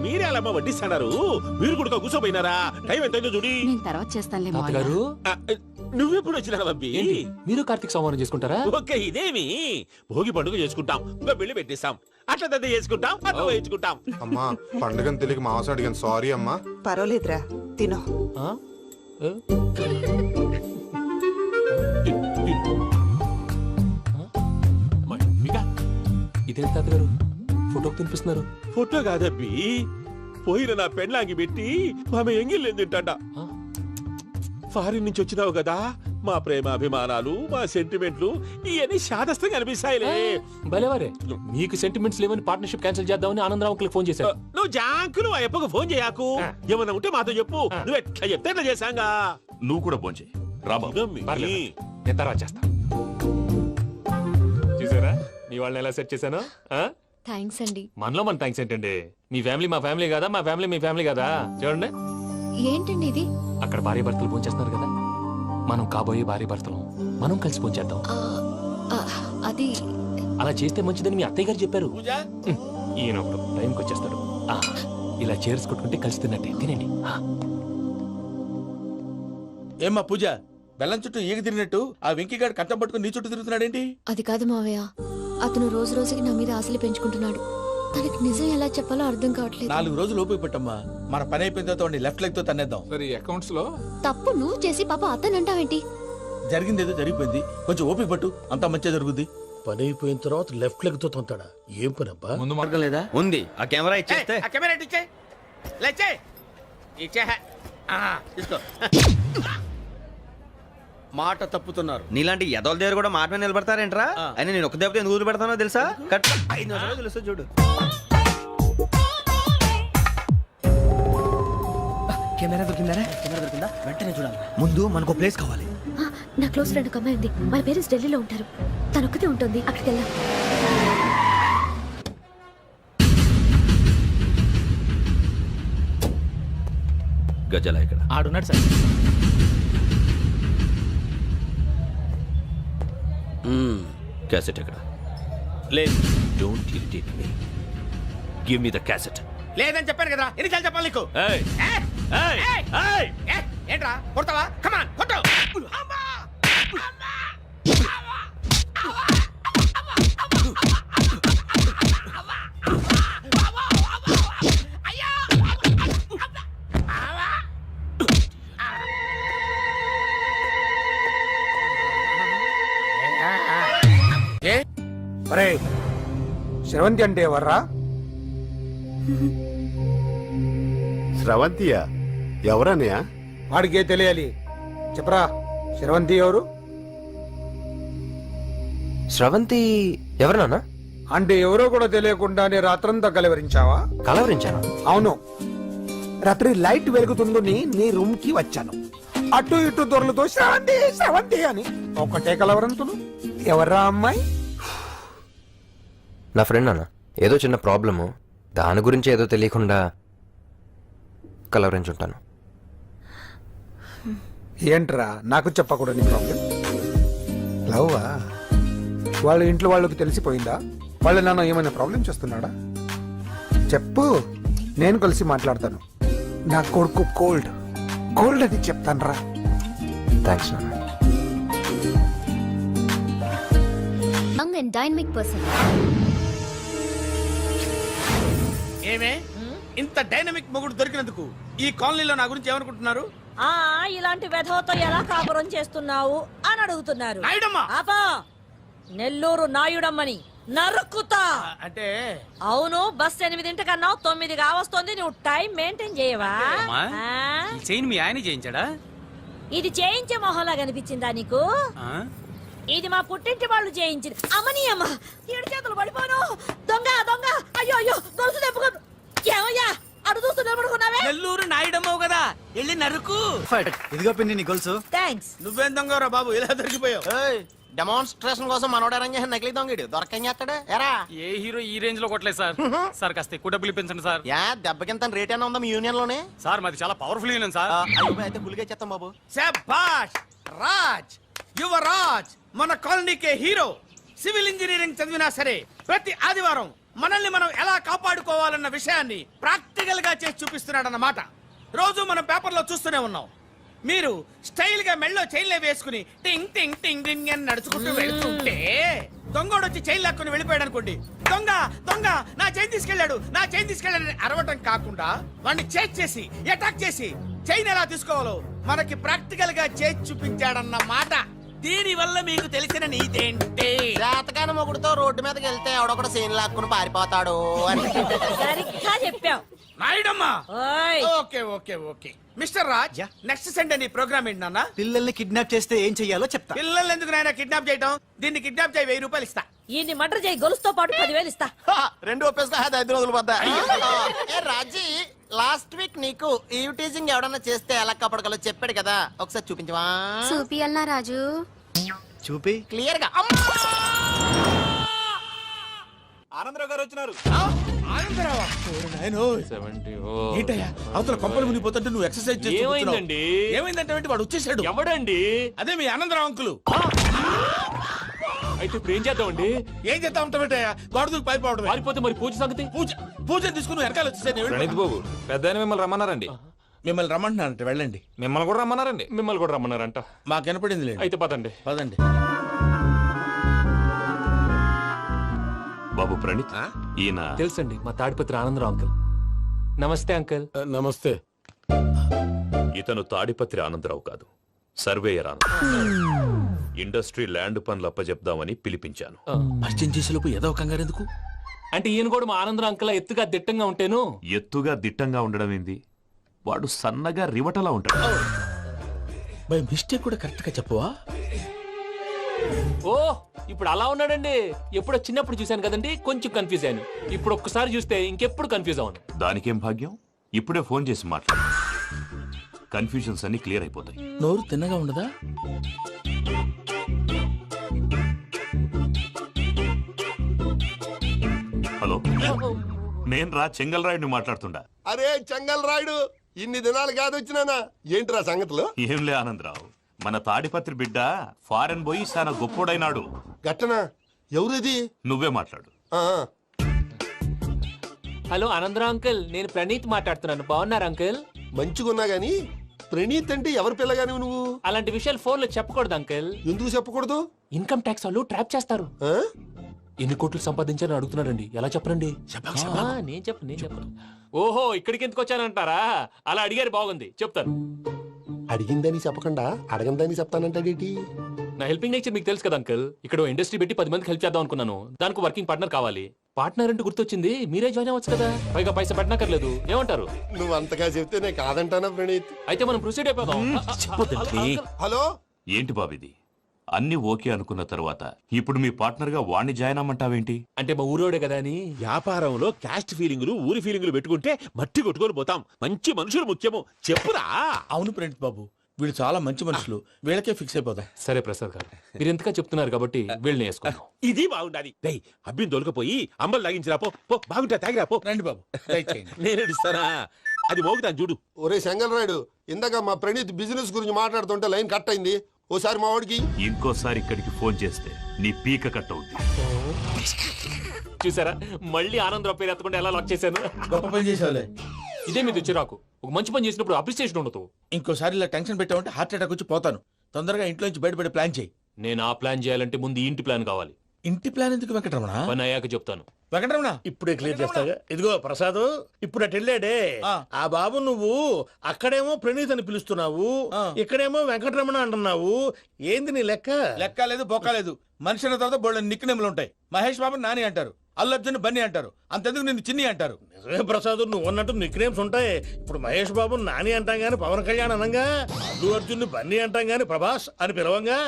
మీరే అలా వడ్డిస్తాడారు. మీరు కూడా కూర్చోపోయినారా? టైం ఎంతైందో చూడి. నేను తర్వాత చేస్తానులే తాతగారు, నువ్వెప్పుడు వచ్చినా బంబి? మీరు కార్తీక్ సంహారం చేసుకుంటారా? ఓకే, ఇదేమి భోగి పండుగ చేసుకుంటాం, ఇంకా పెళ్లి పెట్టేస్తాం, అట్లా దద్ద చేసుకుంటాం, అట్లా వేయించుకుంటాం. అమ్మా పండుగని తెలియక మాంసం అడిగాను, సారీ అమ్మా. పర్వాలేదురా, తినో. ఆ? ఏ? ఇదేంటి తాతగారు ఫోటోకి తినిపిస్తున్నారు? ఫోటో కాదబ్బి, పోయిన నా పెళ్ళాంగి పెట్టి ఆమె ఎంగిల్లేం తింటాడ. ఫారిన్ నుంచి వచ్చినావు కదా, మా ప్రేమ అభిమానాలు, మా సెంటిమెంట్లు ఇవన్నీ శాదస్తంగా అనిపిస్తాయిలే. భలేవారే, మీకు సెంటిమెంట్స్ లేవని పార్ట్నర్షిప్ క్యాన్సిల్ చేద్దామని ఆనందరావు అంకుల్ ఫోన్ చేశారు. నువ్వు జాంకులు ఆ అప్పకు ఫోన్ చేయకు. ఏమన్నా ఉంటే మాతో చెప్పు. నువ్వు ఎట్లా చెప్తే ఎట్లా చేశాంగా. నువ్వు కూడా ఫోన్ చేయి రాబా. నేను తర్వాత చేస్తా. చూసారా మీ వాళ్ళని ఎలా సెట్ చేశాను? థ్యాంక్స్ అండి. మనలో మన థ్యాంక్స్ ఏంటండి? మీ ఫ్యామిలీ మా ఫ్యామిలీ కదా, మా ఫ్యామిలీ మీ ఫ్యామిలీ కదా. చూడండి, ఏంటండి ఇది? అక్కడ భార్య భర్తలు భోంచేస్తున్నారు కదా, మనం కాబోయే భార్య భర్తలు మనం కలిసి భోంచేద్దాం. అది అలా చేస్తే మంచిదని మీ అత్తయ్య గారు చెప్పారు. ఈయన ఒకడు టైంకి వచ్చేస్తాడు. ఇలా చేర్స్ కొట్టుకుంటే కలిసి తిన్నట్టే. తినండి. ఏమ్మా పూజ, బెల్లం చుట్టూ ఈగ తిరిగినట్టు ఆ వెంకీగాడు కంటం పట్టుకుని నీ చుట్టూ తిరుగుతున్నాడేంటి? అది కాదు మావయ్య, అతను రోజు రోజుకి నా మీద ఆశలు పెంచుకుంటున్నాడు. తనకి నిజం ఎలా చెప్పాలో అర్థం కావట్లేదు. 4 రోజులు ఓపిక పెట్టమ్మా, మన పని అయిపోయిన తర్వాత లెఫ్ట్ లెగ్ తో తన్నేద్దాం. సరే అకౌంట్స్ లో తప్పు నువ్వు చేసి పాప అతను అంటావేంటి? జరిగింది ఏదో జరిగిపోయింది, కొంచెం ఓపిక పట్టు, అంతా మంచిగా జరుగుద్ది. పని అయిపోయిన తర్వాత లెఫ్ట్ లెగ్ తో తొంతాడా? ఏం పని అబ్బా? ముందు మార్గం లేదా? ఉంది. ఆ కెమెరా ఇచ్చేస్తే మాట తప్పుతున్నారు. నీలాంటి ఎదల దగ్గర కూడా మాట మీద నిలబడతారేంట్రా? అని నేను ఒక దెబ్బతో ఎందుకు ఊరు పెడతానో తెలుసా? కట్ 5 నిమిషాలు తెలుసు చూడు. కెమెరా దొరికిందా? కెమెరా దొరికిందా? వెంటనే చూడాలి. ముందు మనకు ప్లేస్ కావాలి. నా క్లోజ్ ఫ్రెండ్ ఒక అమ్మాయి ఉంది. వాళ్ళ పేరెంట్స్ ఢిల్లీలో ఉంటారు. తను ఒక్కతే ఉంటుంది. అక్కడికి వెళ్దాం. గజల ఇక్కడ ఆడున్నాడు సార్. క్యాసెట్ ఎక్కడ? లేదు. Don't irritate me. Give me the cassette. లేదని చెప్పాను కదా, ఎన్నిసార్లు చెప్పాలి నీకు? ఏయ్ ఏయ్ ఏయ్ ఏంట్రా కొడతావా? కమాన్ కొట్టు. అరే శ్రవంతి అంటే ఎవర్రా? స్రవంతియా? ఎవరన్నయ్య? వాడికే తెలియాలి. చెప్పరా, శ్రవంతి ఎవరు? స్రవంతి ఎవరు నాన్న? అంటే ఎవరో కూడా తెలియకుండానే రాత్రంతా కలవరించావా? కలవరించాను. అవును, రాత్రి లైట్ వెలుగుతుందని నీ రూమ్ కి వచ్చాను. అటు ఇటు దొరలతో శ్రవంతి శ్రవంతి అని ఒకటే కలవరంతులు. ఎవర్రా అమ్మాయి? నా ఫ్రెండ్ నాన్న, ఏదో చిన్న ప్రాబ్లము, దాని గురించి ఏదో తెలియకుండా కలవరించుంటాను. ఏంట్రా నాకు చెప్పకూడదు ప్రాబ్లం? లవ్వా? వాళ్ళ ఇంట్లో వాళ్ళకి తెలిసిపోయిందా? వాళ్ళ నాన్న ఏమైనా ప్రాబ్లం చేస్తున్నాడా? చెప్పు, నేను కలిసి మాట్లాడతాను. నా కొడుకు కోల్డ్ కోల్డ్ అని చెప్తాను రా. థ్యాంక్స్ నాన్న. Young and dynamic person. ఏమే ఇంత డైనమిక్ మొగుడు దొరికినందుకు ఈ కాలనీలో నా గురించి ఏమనుకుంటున్నారు? ఆ ఇలాంటి వెధవతో ఎలా కాపురం చేస్తున్నావు అని అడుగుతున్నారు. నాయుడమ్మ! ఆపా! నెల్లూరు నాయుడమ్మని నరుక్కుతా. అంటే అవును, బస్ 8:00 9 కావస్తుంది. నువ్వు టైం మెయింటైన్ చేయవా? అమ్మా, ఆ? ఈ చైన్ మీ ఆయన చేయించాడా? ఇది చేయించే మొహంలా కనిపించిందా నీకు? ఆ? ఇది మా పుట్టింటి వాళ్ళు చేయించింది. అమ్మని అమ్మ, ఏడు చేతులు పడిపోను. దొంగ దొంగ, అయ్యో అయ్యో, గొలుసు తెప్పుకో. ఏమయ్యా అడు చూస్తూ నిలబడుకున్నావే? నెల్లూరు నాయుడమ్మవు కదా, వెళ్ళి నరుకు. ఇదిగో పిన్ని నీ గొలుసు. థ్యాంక్స్. నువ్వేం దొంగరా బాబు, ఇలా దొరికిపోయావు? డెమాన్స్ట్రేషన్ కోసం మనోడు అరేంజ్ చేసిన నకిలీ దొంగడు దొరకం చేస్తాడు ఎరా? ఏ హీరో ఈ రేంజ్ లో కొట్టలేదు సార్. సార్ కాస్త ఎక్కువ డబ్బులు ఇప్పించండి సార్. యా దెబ్బకింత రేట్ అయినా ఉందా మీ యూనియన్ లోనే? సార్ మాది చాలా పవర్ఫుల్ యూనియన్ సార్. అయితే గులిగా చేస్తాం బాబు. శభాష్ రాజ్, యువరాజ్, మన కాలనీకే హీరో. సివిల్ ఇంజనీరింగ్ చదివినా సరే ప్రతి ఆదివారం మనల్ని మనం ఎలా కాపాడుకోవాలన్న విషయాన్ని ప్రాక్టికల్ గా చేసి చూపిస్తున్నాడన్నమాట. రోజు మనం పేపర్లో చూస్తూనే ఉన్నాం. మీరు స్టైల్ గా మెళ్ళో చైన్లే వేసుకుని టింగ్ టింగ్ టింగ్ టింగ్ అని నడుచుకుంటూ వెళ్తుంటే దొంగోడు వచ్చి చైన్ లాక్కుని వెళ్ళిపోయాడు అనుకోండి. దొంగ దొంగ నా చైన్ తీసుకెళ్ళాడు, నా చైన్ తీసుకెళ్ళాడు అరవటం కాకుండా వాడిని చేజ్ చేసి అటాక్ చేసి చైన్ ఎలా తీసుకోవాలో మనకి ప్రాక్టికల్ గా చేసి చూపించాడన్న మాట. దీని వల్ల మీకు తెలిసిన నీతేంటి? జాతకాన మొగుడుతో రోడ్డు మీదకి వెళ్తే ఎవడొకడు సీన్ లాక్కుని పారిపోతాడు అని. సరిగ్గా చెప్పావు నాయుడమ్మా. ఓయ్. Okay okay okay mister Raj, next Sunday నీ ప్రోగ్రామ్ ఏంటి నాన్న? పిల్లల్ని కిడ్నాప్ చేస్తే ఏం చెయ్యాలో చెప్తా. పిల్లల్ని ఎందుకు నాయన కిడ్నాప్ చేయటం? దీన్ని కిడ్నాప్ చేయి, 1000 రూపాయలు ఇస్తా. ఈయన్ని మర్డర్ చేయి, గొలుసుతో పాటు 10,000 ఇస్తా. రెండు ఒప్పేసుకో, 5 రోజులు పడ్డా. ఏ రాజీ, లాస్ట్ వీక్ నీకు ఈ టీజింగ్ ఎవడన్నా చేస్తే ఎలా కాపాడగలో చెప్పాడు కదా, ఒకసారి చూపించవా? చూపియల్నా రాజు? చూపి. క్లియర్ గా. ఆనందరావు గారు వచ్చినారు. ఆనందరావా? ఏంటయ్యా అవతల కొంపలు మునిగిపోతుంటే నువ్వు ఎక్సర్సైజ్ చేస్తూ ఏమైందండి? ఏమైందంటే వాడు వచ్చేసాడు. ఎవడండి? అదే మీ ఆనందరావు అంకులు. అయితే ఇప్పుడు ఏం చేద్దామండి? ఏం చేస్తా ఉంటావేటయ్యా, గొడవకు పైపోవడం. పారిపోతే మరి పూజ సంగతి? పూజ తీసుకుని నువ్వు వెనకాల వచ్చేసాను. బాబు పెద్ద మిమ్మల్ని రమ్మన్నారండి. మిమ్మల్ని రమ్మంటున్నారంటే వెళ్ళండి. మిమ్మల్ని కూడా రమ్మన్నారండి. మిమ్మల్ని కూడా రమ్మన్నారంట. మాకు వినపడింది లేదు. అయితే పదండి. పదండి. బాబు ప్రణీత్, ఈయన తెలుసండి, మా తాడిపత్రి ఆనందరావు అంకుల్. నమస్తే అంకుల్. నమస్తే. ఇతను తాడిపత్రి ఆనందరావు కాదు, సర్వేయర్ ఆనందరావు. ఇండస్ట్రీ ల్యాండ్ పనులు అప్పచెప్దామని పిలిపించాను. పరిచయం చేసేలోపు ఏదో కంగారు ఎందుకు? అంటే ఈయన కూడా మా ఆనందరావు అంకుల్ ఎత్తుగా దిట్టంగా ఉంటేను. ఎత్తుగా దిట్టంగా ఉండడం ఏంది, వాడు సన్నగా రివటలా ఉంటాడు. బై మిస్టేక్ కూడా కరెక్ట్ గా చెప్పవా? ఓ ఇప్పుడు అలా ఉన్నాడండి. ఎప్పుడో చిన్నప్పుడు చూశాను కదండి, కొంచెం కన్ఫ్యూజ్ అయ్యాను. ఇప్పుడు ఒక్కసారి చూస్తే ఇంకెప్పుడు కన్ఫ్యూజ్ అవ్వను. దానికేం భాగ్యం, ఇప్పుడే ఫోన్ చేసి మాట్లాడు. కన్ఫ్యూజన్స్ అన్ని క్లియర్ అయిపోతాయి. నోరు తిన్నగా ఉండదా? హలో, నేను రా చెంగల్ రాయుడిని మాట్లాడుతుండా. అరే చెంగల్ రాయుడు, ఇన్ని దినాలు కాదు వచ్చినానా? ఏంట్రా సంగతులు? ఏంలే ఆనందరావు, మన తాడిపత్రి బిడ్డ ఫారెన్ పోయి చాలా గొప్పోడైనాడు. గట్టనా? ఎవరిది? నువ్వే మాట్లాడు. హలో ఆనందరావు అంకుల్, నేను ప్రణీత్ మాట్లాడుతున్నాను. బాగున్నారు అంకుల్? మంచిగున్నా గాని ప్రణీత్ అంటే ఎవరి పిల్లగాని నువ్వు? అలాంటి విషయాలు ఫోన్ లో చెప్పకూడదు అంకుల్. ఎందుకు చెప్పకూడదు? ఇన్కమ్ ట్యాక్స్ వాళ్ళు ట్రాప్ చేస్తారు. ఎన్ని కోట్లు సంపాదించాలని అడుగుతున్నారండి, ఎలా చెప్పరండి? నేను చెప్పను. ఓహో, ఇక్కడికి ఎందుకు వచ్చానంటారా? అలా అడిగారు, బాగుంది, చెప్తాను. అడిగిందని చెప్పకుండా అడగందని చెప్తానంటాడేటి? నా హెల్పింగ్ నేచర్ మీకు తెలుసు కదా అంకుల్. ఇక్కడ ఇండస్ట్రీ పెట్టి 10 మందికి హెల్ప్ చేద్దాం అనుకున్నాను. దానికి వర్కింగ్ పార్ట్నర్ కావాలి. పార్ట్నర్ అంటే గుర్తొచ్చింది, మీరే జాయిన్ అవ్వచ్చు కదా, పైగా పైసా పెట్టనక్కర్లేదు. ఏమంటారు? నువ్వు అంతగా చెప్తే నేను కాదంటానా ప్రణీత్? అయితే మనం ప్రొసీడ్ అయిపోదాం. హలో, ఏంటి బాబిది? అన్ని ఓకే అనుకున్న తర్వాత ఇప్పుడు మీ పార్ట్నర్ గా వాణ్ణి జాయిన్ అమ్మంటావేంటి? అంటే మా ఊరోడే కదా అని. వ్యాపారంలో క్యాస్ట్ ఫీలింగులు ఊరి ఫీలింగులు పెట్టుకుంటే మట్టి కొట్టుకొని పోతాం. మంచి మనుషులు ముఖ్యము, చెప్పురా. అవును ప్రణీత్ బాబు, వీళ్ళు చాలా మంచి మనుషులు, వీళ్ళకే ఫిక్స్ అయిపోదాం. సరే ప్రసాద్ గారు, మీరు ఎంతగా చెప్తున్నారు కాబట్టి వీళ్ళని వేసుకుందాం. ఇది బాగుండాలి. డై అబ్బిని దొలకపోయి అంబలు లాగించిరా పో. పో బాగుంటా తాగిరా పో. రండి బాబు, దయచేయండి. నేను ఇస్తానా? అది మోగుతాను చూడు. ఒరే సెంగల్ రాయుడు, ఇందాక మా ప్రణీత్ బిజినెస్ గురించి మాట్లాడుతుంటే లైన్ కట్ అయింది. ఓసారి మా వాడికి ఇంకోసారి ఇక్కడికి ఫోన్ చేస్తే నీ పీక కట్ అవుద్ది. చూసారా, మళ్ళీ ఆనందరావు పేరు ఎత్తకుండా ఎలా లాక్ చేశాను. గొప్ప పని చేసేవాళ్ళే. ఇదే మీద చిరాకు. ఒక మంచి పని చేసినప్పుడు అప్రిసియేషన్ ఉండదు. ఇంకోసారి ఇలా టెన్షన్ పెట్టామంటే హార్ట్ అటాక్ వచ్చి పోతాను. తొందరగా ఇంట్లో నుంచి బయటపడే ప్లాన్ చేయి. నేను ఆ ప్లాన్ చేయాలంటే ముందు ఈ ఇంటి ప్లాన్ కావాలి. ఇంటి ప్లాన్ ఎందుకు వెంకటరమణ? పని అయ్యాక చెప్తాను. వెంకటరమణ ఇప్పుడే క్లియర్ చేస్తాగా. ఇదిగో ప్రసాద్, ఇప్పుడు అటు వెళ్ళాడే ఆ బాబు, నువ్వు అక్కడేమో ప్రణీత్ అని పిలుస్తున్నావు, ఇక్కడేమో వెంకటరమణ అంటున్నావు. ఏంది నీ లెక్క? లెక్క లేదు, బొక్క లేదు. మనిషి అన్న తర్వాత బోళ్ళ నిక్నెములు ఉంటాయి. మహేష్ బాబు నాని అంటారు, అల్లు అర్జున్ బన్నీ అంటారు, అంతెందుకు నిన్ను చిన్ని అంటారు. నిజమే ప్రసాద్, నువ్వు అన్నట్టు నిక్నేమ్స్ ఉంటాయి. ఇప్పుడు మహేష్ బాబు నాని అంటాం గాని పవన్ కళ్యాణ్ అనంగా, అల్లు అర్జున్ బన్నీ అంటాం గాని ప్రభాస్ అని పిలవంగా.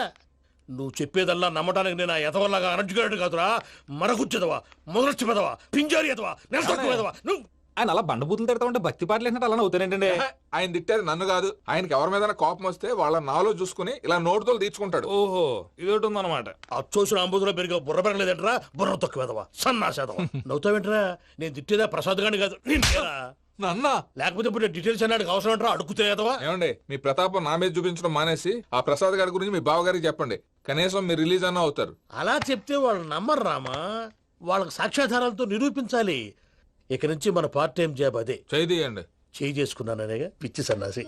నువ్వు చెప్పేదల్లా నమ్మటానికి నేను ఎతవల్లాగా అనర్జుకేటెడ్ కాదురా. మరగుచ్చదవా, మొదలచ్చి పెదవా, పింజారి ఎదవా, నెలసొక్కుదవా నువ్వు. ఆయన అలా బండబూతులు తిడతా ఉంటే భక్తి పాటలు ఏంటంటే అలా అవుతానంటే. ఆయన తిట్టేది నన్ను కాదు, ఆయనకి ఎవరి మీద కోపం వస్తే వాళ్ళ నాలో చూసుకుని ఇలా నోటుతో తీర్చుకుంటాడు. ఓహో, ఇది ఒకటి ఉందన్నమాట. అచ్చోసిన అంబుదులో పెరిగా బుర్ర పెరగలేదంటరా, బుర్ర తొక్కువేదవా, సన్నాసేదవా. నవ్వుతావేంట్రా? నేను తిట్టేదా ప్రసాద్ గాని కాదు, నిన్నేరా. నన్న లేకపోతే ఇప్పుడు డీటెయిల్స్ అన్నాడు అవసరం అంటారా? అడుగుతాయేదవా. ఏమండి, మీ ప్రతాపం నా మీద చూపించడం మానేసి ఆ ప్రసాద్ గారి గురించి మీ బావగారికి చెప్పండి. కనీసం మీరు రిలీజ్ అన్న అవుతారు. అలా చెప్తే వాళ్ళు నమ్మరు రామా. వాళ్ళకి సాక్ష్యాధారాలతో నిరూపించాలి. ఇక నుంచి మన పార్ట్ టైం జాబ్ అదే. చేయండి. చేయి చేసుకున్నాననేగా పిచ్చి సన్నాసి.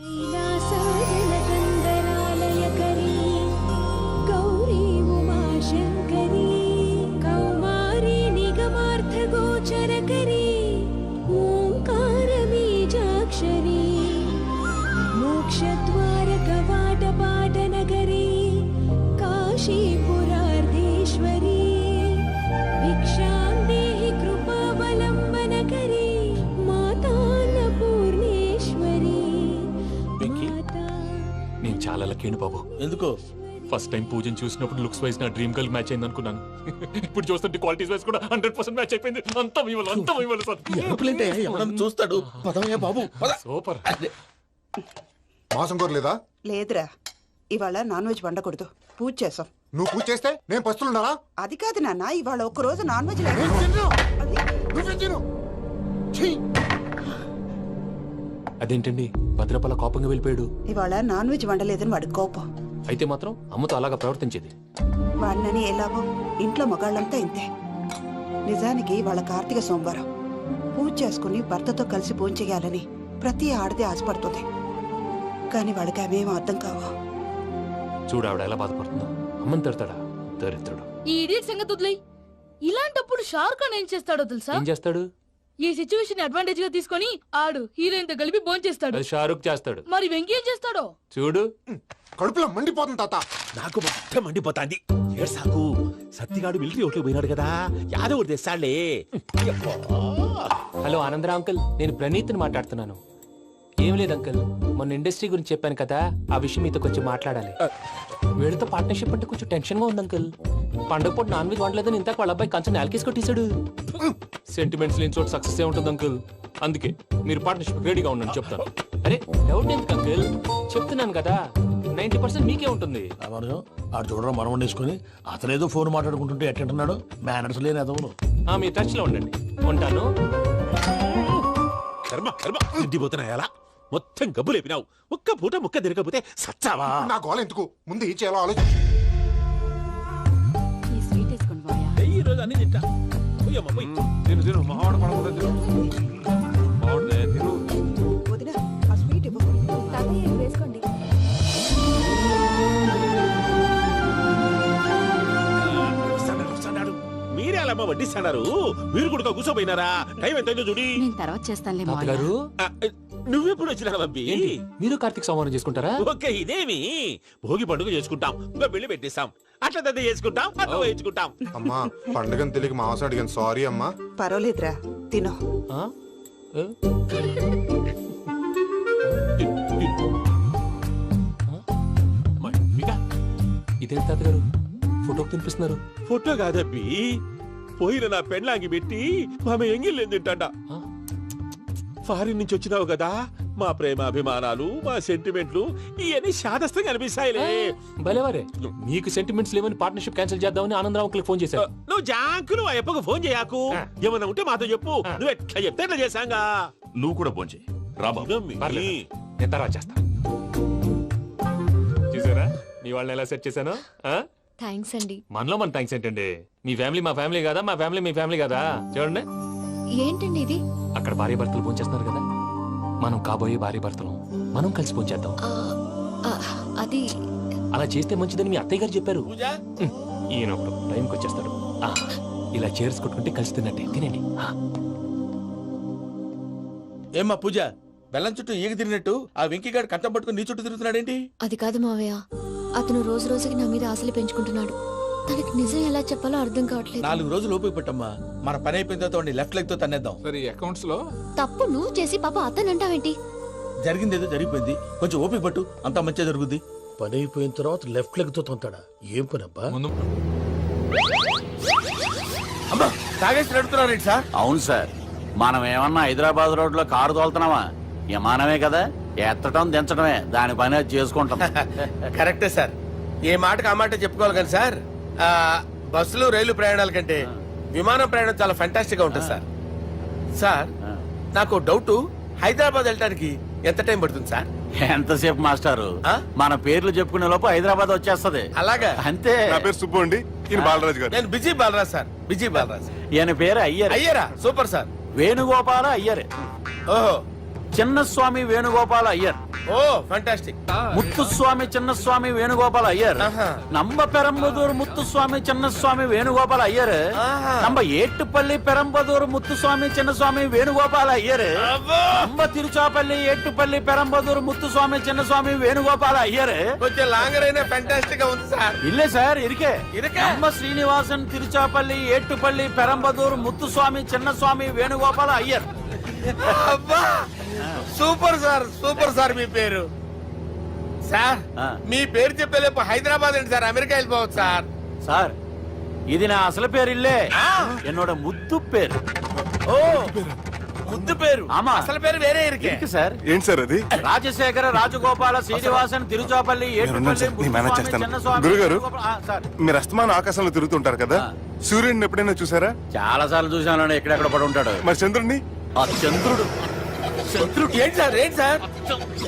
నేను చాలా లక్కీ బాబు. ఎందుకు? ఫస్ట్ టైం పూజను చూసినప్పుడు లుక్స్ వైజ్ నా డ్రీమ్ గర్ల్ మ్యాచ్ అయింది అనుకున్నాను. ఇప్పుడు చూస్తుంటే క్వాలిటీస్ వైజ్ కూడా 100% మ్యాచ్ అయిపోయింది. అంతా ఎవడన్నా చూస్తాడు. పదవయ్యా బాబు, పద. సూపర్. మాసం కోరలేదా? లేదురా, ఇవాళ నాన్ వెజ్ వండకూడదు, పూజ చేసాం. నువ్వు పూజ చేస్తే నేను పస్తులున్నానా? అది కాదు నాన్న, ఇవాళ ఒక్కరోజు నాన్ వెజ్ లేదు. అదేంటండి, భద్రపల కోపంగా వెళ్ళిపోయాడు. ఇవాళ నాన్ వెజ్ వండలేదని వాడి కోపం. అయితే మాత్రం అమ్మతో అలాగా ప్రవర్తించేది. వాడినని ఎలాగో ఇంట్లో మగాళ్ళంతా ఇంతే. నిజానికి వాళ్ళ కార్తీక సోమవారం పూజ చేసుకుని భర్తతో కలిసి పూజ చేయాలని ప్రతి ఆడది ఆశపడుతుంది. కానీ వాడికి అవేం అర్థం కావు. చూడు ఆవిడ ఎలా బాధపడుతుందో. అమ్మని తిడతాడా దరిద్రుడు. ఈ ఇడియట్ సంగతి వదిలేయ్. ఇలాంటప్పుడు షారుఖ్ ఖాన్ ఏం చేస్తాడో తెలుసా? ఏం చేస్తాడు? ఈ సిచ్యువేషన్ అడ్వాంటేజ్ గా తీసుకొని ఆడు హీరోయిన్ తో కలిపి బోన్ చేస్తాడు. అది షారుఖ్ చేస్తాడు. మరి వెంకీ ఏం చేస్తాడో చూడు. కడుపులో మండిపోతుంది తాత. నాకు మొత్తం మండిపోతాంది. సాకు సత్తిగాడు మిలిటరీ ఓట్లు పోయినాడు కదా, యాదవ్ తెస్తాడులే. హలో ఆనందరా అంకుల్, నేను ప్రణీత్ని మాట్లాడుతున్నాను. ఏం లేదు అంకుల్, మొన్న ఇండస్ట్రీ గురించి చెప్పాను కదా, ఆ విషయం మీతో కొంచెం మాట్లాడాలి. వీళ్ళతో పార్ట్నర్షిప్ అంటే కొంచెం టెన్షన్ గా ఉంది అంకుల్. పండుగ పూట నాన్ వెజ్ వండలేదని ఇంతకు వాళ్ళ అబ్బాయి కంచెం నేలకేసి కొట్టేశాడు. సెంటిమెంట్స్ లేని చోట సక్సెస్ ఏ ఉంటుంది అంకుల్. అందుకే మీరు పార్ట్నర్షిప్ రెడీగా ఉండండి చెప్తాను. అరే డౌట్ ఎందుకు అంకుల్, చెప్తున్నాను కదా, 90% మీకే ఉంటుంది. ఆడు చూడడం మనం వండేసుకొని అతనేదో ఫోన్ మాట్లాడుకుంటుంటే ఎట్టంటున్నాడు. మేనర్స్ లేని అదవును. మీ టచ్ లో ఉండండి. ఉంటాను. కర్మ కర్మ తిండిపోతున్నాయలా మొత్తం గబ్బు లేపినావు. ఒక్క పూట ముక్క తిరగకపోతే సచ్చావా? నా గోల ఎందుకు, ముందు ఈ చేయాలో ఆలోచించు. ఈ రోజు అన్ని తింటా. వదిన, ఆ స్వీట్ ఇవ్వు. వేసుకోండి. మీరే అలా వడ్డిస్తున్నారు. మీరు కూడా కూర్చోపోయినారా? టైం ఎంతైందో చూడి. తర్వాత చేస్తానులే తాతగారు, నువ్వెప్పుడు వచ్చినా బంబి ఏంటి మీరు కార్తీక్ సంహారం చేసుకుంటారా? ఓకే ఇదేమి భోగి పండుగ చేసుకుంటాం గొబ్బిళ్ళు పెట్టేస్తాం అట్లా దద్ద చేసుకుంటాం అట్లా వేయించుకుంటాం. అమ్మా పండుగని తెలియక మాంసం అడిగాను సారీ అమ్మా. పర్వాలేదురా తినో. ఆ? ఏ? ఇదేంటి తాతగారు ఫోటోకి తినిపిస్తున్నారు? ఫోటో కాదబ్బి పోయిన నా పెళ్ళాంగి పెట్టి ఆమె ఎంగిల్లేం తింటాడ. ఫారిన్ నుంచి వచ్చినావు కదా మా ప్రేమ అభిమానాలు మా సెంటిమెంట్లు ఇవన్నీ శాదస్తంగా అనిపిస్తాయిలే. భలేవారే మీకు సెంటిమెంట్స్ లేవని పార్ట్నర్షిప్ క్యాన్సిల్ చేద్దామని ఆనందరావు అంకుల్ ఫోన్ చేశారు. నువ్వు జాంకులు ఆ అప్పకు ఫోన్ చేయకు. ఏమన్నా ఉంటే మాతో చెప్పు. నువ్వు ఎట్లా చెప్తే ఎట్లా చేశాంగా. నువ్వు కూడా ఫోన్ చేయి రాబా. పర్లేదు, నేను తర్వాత చేస్తా. చూసారా మీ వాళ్ళని ఎలా సెట్ చేశాను? థ్యాంక్స్ అండి. మనలో మన థ్యాంక్స్ ఏంటండి? మీ ఫ్యామిలీ మా ఫ్యామిలీ కదా, మా ఫ్యామిలీ మీ ఫ్యామిలీ కదా. చూడండి ఏంటండి ఇది? అక్కడ భార్య భర్తలు భోంచేస్తున్నారు కదా, మనం కాబోయే భార్య భర్తలు మనం కలిసి భోంచేద్దాం. అది అలా చేస్తే మంచిదని మీ అత్తయ్య గారు చెప్పారు. ఈయన ఒకడు టైంకి వచ్చేస్తాడు. ఇలా చేర్స్ కొట్టుకుంటే కలిసి తిన్నట్టే. తినండి. ఏమ్మా పూజ బెల్లం చుట్టూ ఈగ తిరిగినట్టు ఆ వెంకీగాడు కట్టం పట్టుకుని నీ చుట్టూ తిరుగుతున్నాడేంటి? అది కాదు మావయ్య, అతను రోజు రోజుకి నా మీద ఆశలు పెంచుకుంటున్నాడు. తనకి నిజం ఎలా చెప్పాలో అర్థం కావట్లేదు. 4 రోజులు ఓపిక పట్టమ్మా. మన పని అయిపోయిన తర్వాత లెఫ్ట్ లెగ్ తో తన్నేద్దాం. సరే అకౌంట్స్ లో తప్పు నువ్వు చేసి పాప అతను అంటావేంటి? జరిగింది ఏదో జరిగిపోయింది. కొంచెం ఓపిక పట్టు, అంతా మంచిగా జరుగుద్ది. పని అయిపోయిన తర్వాత లెఫ్ట్ లెగ్ తో తొంతాడా? ఏం పని అబ్బా? అమ్మా తాగేసి నడుపుతున్నారేంటి సార్? అవును సార్, మనం ఏమన్నా హైదరాబాద్ రోడ్ లో కారు తోలుతున్నామా? విమానమే కదా, ఎత్తడం దించడమే దాని పని అది చేసుకుంటాం. కరెక్టే సార్. ఏ మాటకు ఆ మాట చెప్పుకోవాలి కానీ సార్, బస్సులు రైలు ప్రయాణాల కంటే విమానం ప్రయాణం చాలా ఫంటాస్టిక్ గా ఉంటుంది సార్. సార్ నాకు డౌట్, హైదరాబాద్ వెళ్ళడానికి ఎంత టైం పడుతుంది సార్? ఎంతసేపు మాస్టారు, మన పేర్లు చెప్పుకునే లోపు హైదరాబాద్ వచ్చేస్తది. అలాగా? అంతే. నా పేరు సుబ్బు అండి, ఈయన బాలరాజు గారు. నేను busy Balaraj sir. Busy Balaraj. ఈయన పేరు అయ్యర్. అయ్యరా? Super sir. వేణుగోపాల అయ్యర్. ఓహో. చిన్నస్వామి వేణుగోపాల అయ్యర్. ఓ ఫంటాస్టిక్. ముత్తుస్వామి చిన్నస్వామి వేణుగోపాల అయ్యర్. நம்ம பெரம்பதூர் முத்துசுவாமி சின்னசுவாமி வேணுகோபால ஐயர். நம்ம ஏட்டுப்பள்ளி பெரம்பதூர் முத்துசுவாமி சின்னசுவாமி வேணுகோபால ஐயர். நம்ம తిరుచాపల్లి ఏట్టుపల్లి పెరంబదూర్ ముత్తుస్వామి చిన్నస్వామి వేణుగోపాల అయ్యర్. కొంచెం లాంగర్ అయినా ఫంటాస్టిక్ గా ఉంది సార్. ఇల్లే సార్ ఇరికే. நம்ம శ్రీనివాసన్ తిరుచాపల్లి ఏట్టుపల్లి పెరంబదూర్ ముత్తుస్వామి చిన్నస్వామి వేణుగోపాల అయ్యర్. అబ్బా సూపర్ సార్, సూపర్ సార్. మీ పేరు సార్, మీ పేరు చెప్పేలేపు హైదరాబాద్ అండి సార్, అమెరికా వెళ్ళిపోవచ్చు సార్. సార్ ఇది నా అసలు పేరు ఇల్లే, என்னோட ముద్దు పేరు. ఓ ముద్దు పేరు. ఆమా, అసలు పేరు వేరే ఇరికే సార్. ఏంటి సార్ అది? రాజశేఖర రాజగోపాల శ్రీనివాసన్ తిరుచాపల్లి ఏట్టుపల్లి గురుగారు, మీరు అస్తమానం ఆకాశంలో తిరుగుతుంటారు కదా, సూర్యుడిని ఎప్పుడైనా చూసారా? చాలా సార్లు చూసాను, ఎక్కడెక్కడ పడి ఉంటాడు. మరి చంద్రుడిని? ఆ చంద్రుడు. చంద్రుడు ఏంటి సార్? ఏంటి సార్?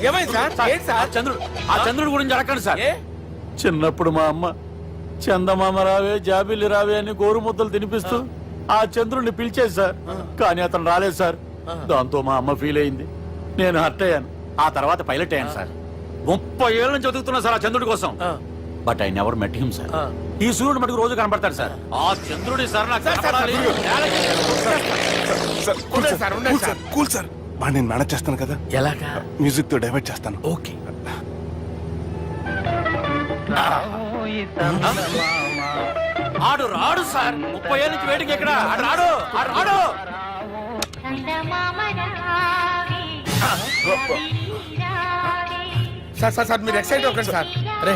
ఏమైంది సార్? ఏంటి సార్? చంద్రుడు. ఆ చంద్రుడు గురించి అడగండి సార్. చిన్నప్పుడు మా అమ్మ చందమామ రావే జాబిల్లి రావే అని గోరు ముద్దలు తినిపిస్తూ ఆ చంద్రుడిని పిలిచేది సార్. కానీ అతను రాలేదు సార్. దాంతో మా అమ్మ ఫీల్ అయింది, నేను హర్ట్ అయ్యాను. ఆ తర్వాత పైలట్ అయ్యాను సార్. 30 ఏళ్ళ నుంచి చదువుతున్నా సార్ ఆ చంద్రుడి కోసం. But I never met him sir. ఈ సూర్యుడు మటుకు రోజు కనబడతాడు సార్. ఆ చంద్రుడి సార్ నాకు కనపడాలి. కూల్ సార్, బాగా నేను మేనేజ్ చేస్తాను కదా. ఎలాగా? మ్యూజిక్ తో డైవర్ట్ చేస్తాను. ఓకే. ఆడు రాడు సార్, 30 ఏళ్ళ నుంచి వేడికి ఎక్కడ ఆడు రాడు. ఆడు రాడు. సార్ సార్ సార్ మీరు ఎక్సైట్ అవ్వకండి సార్. అరే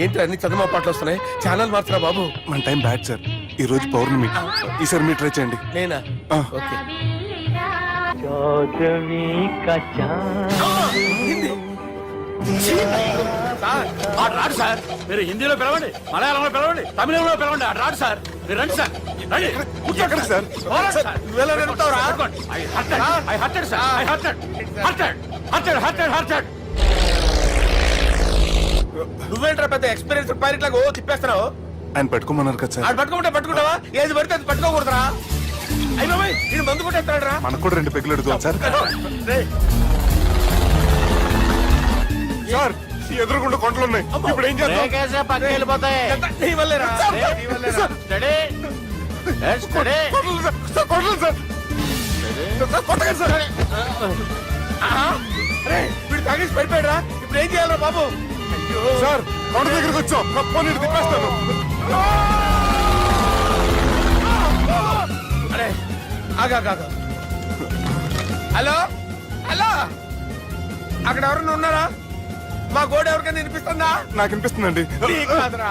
ఏంటి అన్ని చదువు పాటలు వస్తున్నాయి, ఛానల్ మారుతున్నా బాబు. మన టైం బ్యాడ్ సార్, ఈ రోజు పౌర్ణమి. ఈసారి మీరు ట్రై చేయండి. నేనా? ఓకే. ఆడు రాడు సార్. మీరు హిందీలో పిలవండి, మలయాళంలో పిలవండి, తమిళంలో పిలవండి. ఆడు రాడు సార్. మీరు రండి సార్, రండి. ఎక్కడ సార్? నువ్వేంట్రా పెద్ద ఎక్స్పీరియన్స్ పైరెట్ లాగా ఓ తిప్పేస్తున్నావు? ఆయన పట్టుకోమన్నారు కదా సార్. ఆడు పట్టుకుంటే పట్టుకుంటావా? ఏది పడితే అది పట్టుకోకూడదురా. అయ్యి బాబాయ్ ఇది మందు కొట్టేస్తాడు రా. మనకు కూడా 2 పెగ్గులు అడుగుతాం సార్. సార్ ఎదురుకుండా కొండలు ఉన్నాయి, ఇప్పుడు ఏం చేద్దాం? పక్కకి వెళ్ళిపోతాయి. నీ వల్లేరా. కొట్టలేదు సార్. అరే వీడు తాగేసి పడిపోయాడా ఇప్పుడు ఏం చేయాలరా బాబు అయ్యో సార్ కొండ దగ్గరికి వచ్చాం పోనీ తిప్పేస్తాను. అరే ఆగా హలో హలో అక్కడ ఎవరన్నా ఉన్నారా మా గోడ ఎవరికైనా వినిపిస్తుందా నాకు వినిపిస్తుందండి. నీకు కాదురా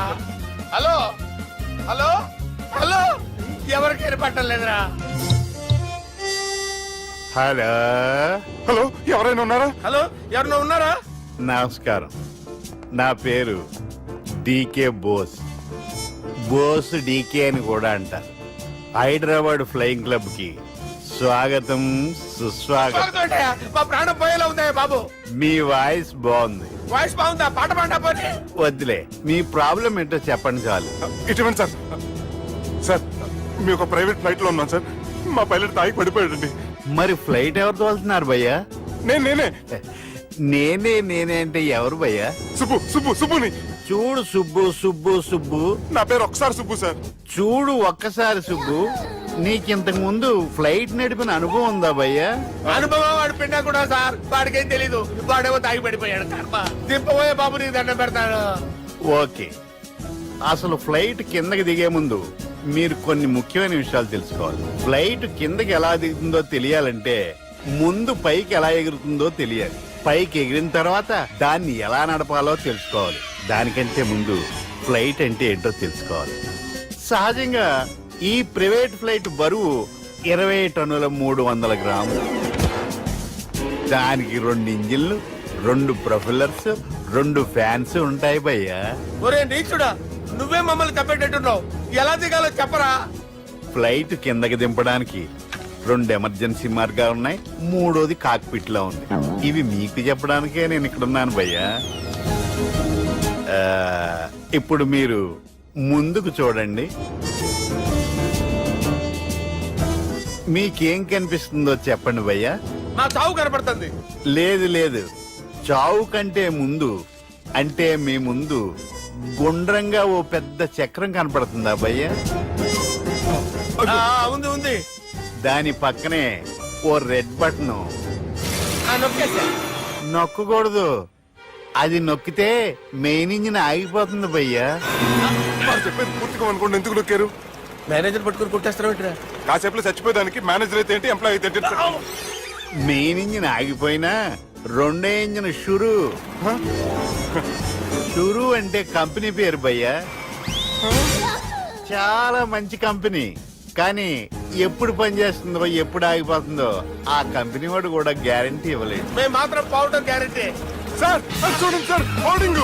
హలో హలో హలో ఎవరికి వినపట్టలేదురా హలో హలో ఎవరైనా ఉన్నారా? హలో ఎవరన్నా ఉన్నారా నమస్కారం, నా పేరు డీకే బోస్. బోస్ డీకే అని కూడా అంటారు. హైదరాబాద్ ఫ్లయింగ్ క్లబ్ కి స్వాగతం సుస్వాగతం. బాగుందయ్యా, మా ప్రాణం పోయేలా ఉందా బాబు మీ వాయిస్ బాగుంది. వాయిస్ బాగుందా పాట పాడా పోనీ వద్దులే, మీ ప్రాబ్లం ఏంటో చెప్పండి చాలు. ఇటువంటి సార్ సార్ మీ ఒక ప్రైవేట్ ఫ్లైట్ లో ఉన్నాం సార్. మా పైలట్ తాగి పడిపోయాడండి. మరి ఫ్లైట్ ఎవరు తోలుతున్నారు భయ్యా? నేనే నేనే అంటే ఎవరు భయ్యా? సుబ్బుని. చూడు సుబ్బు సుబ్బు సుబ్బు, నా పేరు ఒకసారి సుబ్బు సార్. చూడు ఒక్కసారి సుబ్బు, నీకింతకు ముందు ఫ్లైట్ నడిపిన అనుభవం ఉందా భయ్యా? అనుభవం వాడు పిండా కూడా సార్, వాడికేం తెలీదు. వాడేమో తాగి పడిపోయాడు. కర్మ దింపబోయే బాబు నీకు దండం పెడతాడు. ఓకే, అసలు ఫ్లైట్ కిందకి దిగే ముందు మీరు కొన్ని ముఖ్యమైన విషయాలు తెలుసుకోవాలి. ఫ్లైట్ కిందకి ఎలా దిగుతుందో తెలియాలంటే ముందు పైకి ఎలా ఎగురుతుందో తెలియాలి. పైకి ఎగిరిన తర్వాత దాన్ని ఎలా నడపాలో తెలుసుకోవాలి. దానికంటే ముందు ఫ్లైట్ అంటే ఏంటో తెలుసుకోవాలి. సహజంగా ఈ ప్రైవేట్ ఫ్లైట్ బరువు 20 టన్నుల 300 గ్రాములు. దానికి 2 ఇంజిన్లు, 2 ప్రొఫెల్లర్స్, 2 ఫ్యాన్స్ ఉంటాయి భయ్యా. ఒరే నీచుడా, నువ్వే మమ్మల్ని తప్పేటట్టున్నావు. ఎలా దిగాలో చెప్పరా? ఫ్లైట్ కిందకి దింపడానికి 2 ఎమర్జెన్సీ మార్గాలు ఉన్నాయి. 3వది కాక్పిట్ లో ఉంది. ఇవి మీకు చెప్పడానికే నేను ఇక్కడ ఉన్నాను భయ్యా. ఇప్పుడు మీరు ముందుకు చూడండి. మీకేం కనిపిస్తుందో చెప్పండి భయ్యా. మా చావు కనపడుతుంది. లేదు, చావు కంటే ముందు అంటే మీ ముందు గుండ్రంగా ఓ పెద్ద చక్రం కనపడుతుందా భయ్యా? ఉంది. దాని పక్కనే ఓ రెడ్ బటన్. నొక్కకూడదు, అది నొక్కితే మెయిన్ ఇంజిన్ ఆగిపోతుంది భయ్యా. చెప్పేది పూర్తిగా అనుకోండి. ఎందుకు నొక్కారు? మేనేజర్ పట్టుకుని కుట్టేస్తారా? కాసేపులో చచ్చిపోయేదానికి మేనేజర్ అయితే ఏంటి, ఎంప్లాయ్ అయితే ఏంటి? మెయిన్ ఇంజిన్ ఆగిపోయినా 2వ ఇంజిన్ షురు. షురు అంటే కంపెనీ పేరు భయ్యా. చాలా మంచి కంపెనీ. కానీ ఎప్పుడు పనిచేస్తుందో ఎప్పుడు ఆగిపోతుందో ఆ కంపెనీ వాడు కూడా గ్యారంటీ ఇవ్వలేదు. మేము మాత్రం పౌడర్ గ్యారంటీ. సార్ చూడండి సార్, హోర్డింగ్.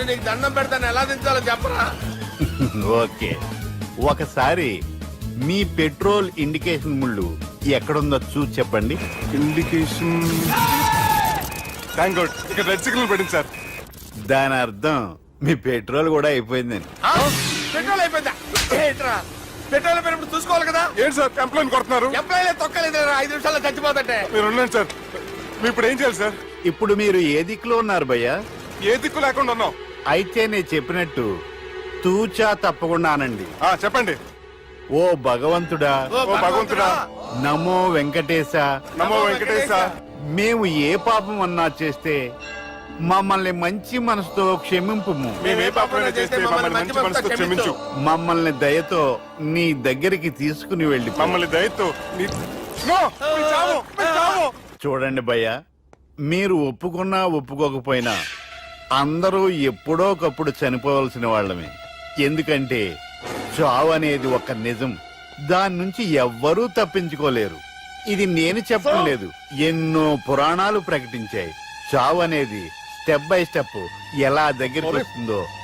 నీకు దండం పెడతాను, ఎలా దించాలో చెప్పరా? ఓకే, ఒకసారి మీ పెట్రోల్ ఇండికేషన్ ముళ్ళు ఎక్కడుందో చూసి చెప్పండి. ఇండికేషన్. థ్యాంక్ గాడ్, ఇక్కడ రెడ్ సిగ్నల్ పడింది సార్. దాని అర్థం మీ పెట్రోల్ కూడా అయిపోయిందని. పెట్రోల్ అయిపోయిందా? పెట్రోల్ అయిపోయినప్పుడు చూసుకోవాలి కదా. ఏంటి సార్ కంప్లైంట్ కొడుతున్నారు? ఎంప్లాయీలే తొక్కలేదు. 5 నిమిషాల్లో చచ్చిపోతుంటే మీరు ఉండండి సార్. మీరు ఇప్పుడు ఏం చేయాలి సార్? ఇప్పుడు మీరు ఏ దిక్కులో ఉన్నారు భయ్యా? ఏ దిక్కు లేకుండా ఉన్నాం. అయితే నేను చెప్పినట్టు తూచా తప్పకుండా అనండి. చెప్పండి. ఓ భగవంతుడా, ఓ భగవంతుడా, నమో వెంకటేశ, నమో వెంకటేశ. మేము ఏ పాపం అన్నా చేస్తే మమ్మల్ని మంచి మనసుతో క్షమింపు. మేము ఏ పాపమైనా చేస్తే మమ్మల్ని మంచి మనసుతో క్షమించు. మమ్మల్ని దయతో నీ దగ్గరికి తీసుకుని వెళ్ళి మమ్మల్ని దయతో చూడండి భయ్యా, మీరు ఒప్పుకున్నా ఒప్పుకోకపోయినా అందరూ ఎప్పుడో ఒకప్పుడు చనిపోవలసిన వాళ్ళమే. ఎందుకంటే చావు అనేది ఒక నిజం. దాని నుంచి ఎవ్వరూ తప్పించుకోలేరు. ఇది నేను చెప్పడం లేదు, ఎన్నో పురాణాలు ప్రకటించాయి. చావు అనేది స్టెప్ బై స్టెప్ ఎలా దగ్గరికి వస్తుందో